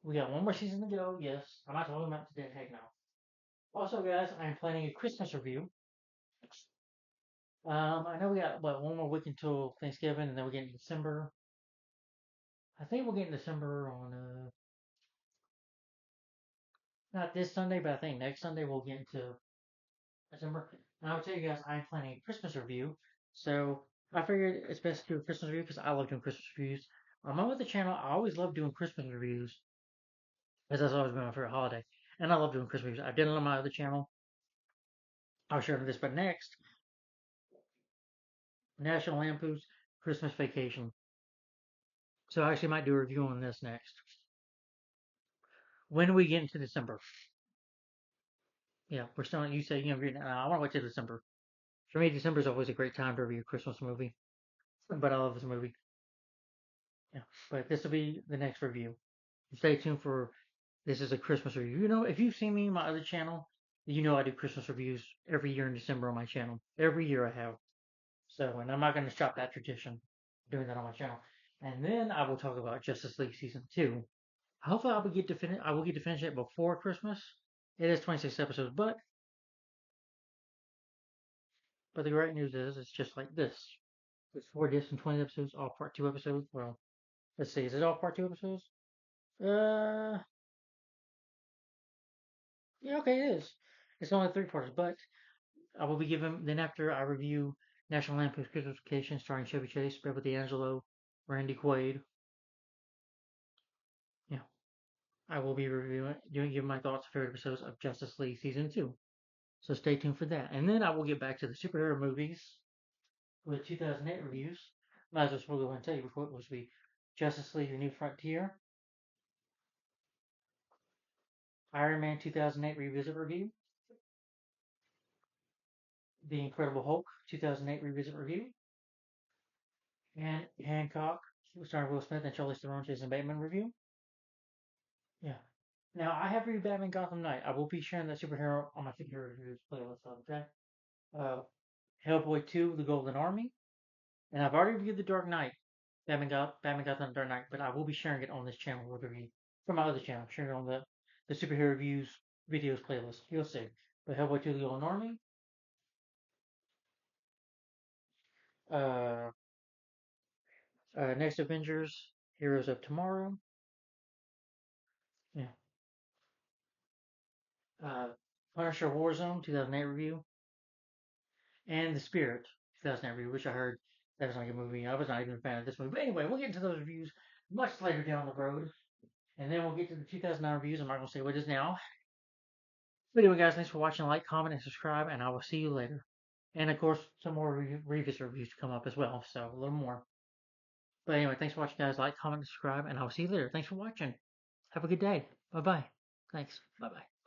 we got 1 more season to go. Yes, I'm not talking about today. Heck no. Also, guys, I'm planning a Christmas review. I know we got what 1 more week until Thanksgiving, and then we get in December. I think we'll get in December on not this Sunday, but I think next Sunday we'll get into December. And I will tell you guys, I'm planning a Christmas review. So I figured it's best to do a Christmas review because I love doing Christmas reviews. On my other channel, I always love doing Christmas reviews because that's always been my favorite holiday. And I love doing Christmas reviews. I did it on my other channel. I'll share this, but next, National Lampoon's Christmas Vacation. So I actually might do a review on this next. When we get into December. Yeah, we're still, you say, I want to wait till December. For me, December is always a great time to review a Christmas movie. But I love this movie. Yeah, but this will be the next review. Stay tuned for this is a Christmas review. You know, if you've seen me on my other channel, you know I do Christmas reviews every year in December on my channel. Every year I have. So, and I'm not going to stop that tradition, doing that on my channel. And then I will talk about Justice League Season 2. Hopefully I will get to finish. I will get to finish it before Christmas. It is 26 episodes, but the great news is it's just like this. It's 4 discs and 20 episodes, all part 2 episodes. Well, let's see, is it all part 2 episodes? Uh, yeah, okay, it is. It's only 3 parts, but I will be giving, then after I review National Lampoon's Christmas Vacation starring Chevy Chase, Beverly D'Angelo, Randy Quaid, yeah, I will be giving my thoughts on favorite episodes of Justice League Season 2. So stay tuned for that. And then I will get back to the superhero movies with 2008 reviews. Might as well spoil go and tell you before it was be Justice League: The New Frontier, Iron Man 2008 Revisit Review, The Incredible Hulk 2008 Revisit Review, and Hancock, starring Will Smith and Charlize Theron, Jason Bateman review. Yeah. Now, I have reviewed Batman Gotham Knight. I will be sharing that superhero on my superhero reviews playlist, okay? Uh, Hellboy 2, The Golden Army. And I've already reviewed The Dark Knight, Batman Gotham Dark Knight, but I will be sharing it on this channel with review from my other channel, sharing it on the superhero reviews videos playlist. You'll see. But Hellboy 2, The Golden Army. Uh, Next Avengers, Heroes of Tomorrow. Yeah. Uh, Punisher Warzone 2008 review. And The Spirit 2008 review, which I heard that was not a good movie. I was not even a fan of this movie. But anyway, we'll get into those reviews much later down the road. And then we'll get to the 2009 reviews. I'm not going to say what it is now. But anyway, guys, thanks for watching. Like, comment, and subscribe. And I will see you later. And of course, some more Revis reviews to come up as well. So a little more. But anyway, thanks for watching, guys. Like, comment, and subscribe. And I will see you later. Thanks for watching. Have a good day. Bye-bye. Thanks. Bye-bye.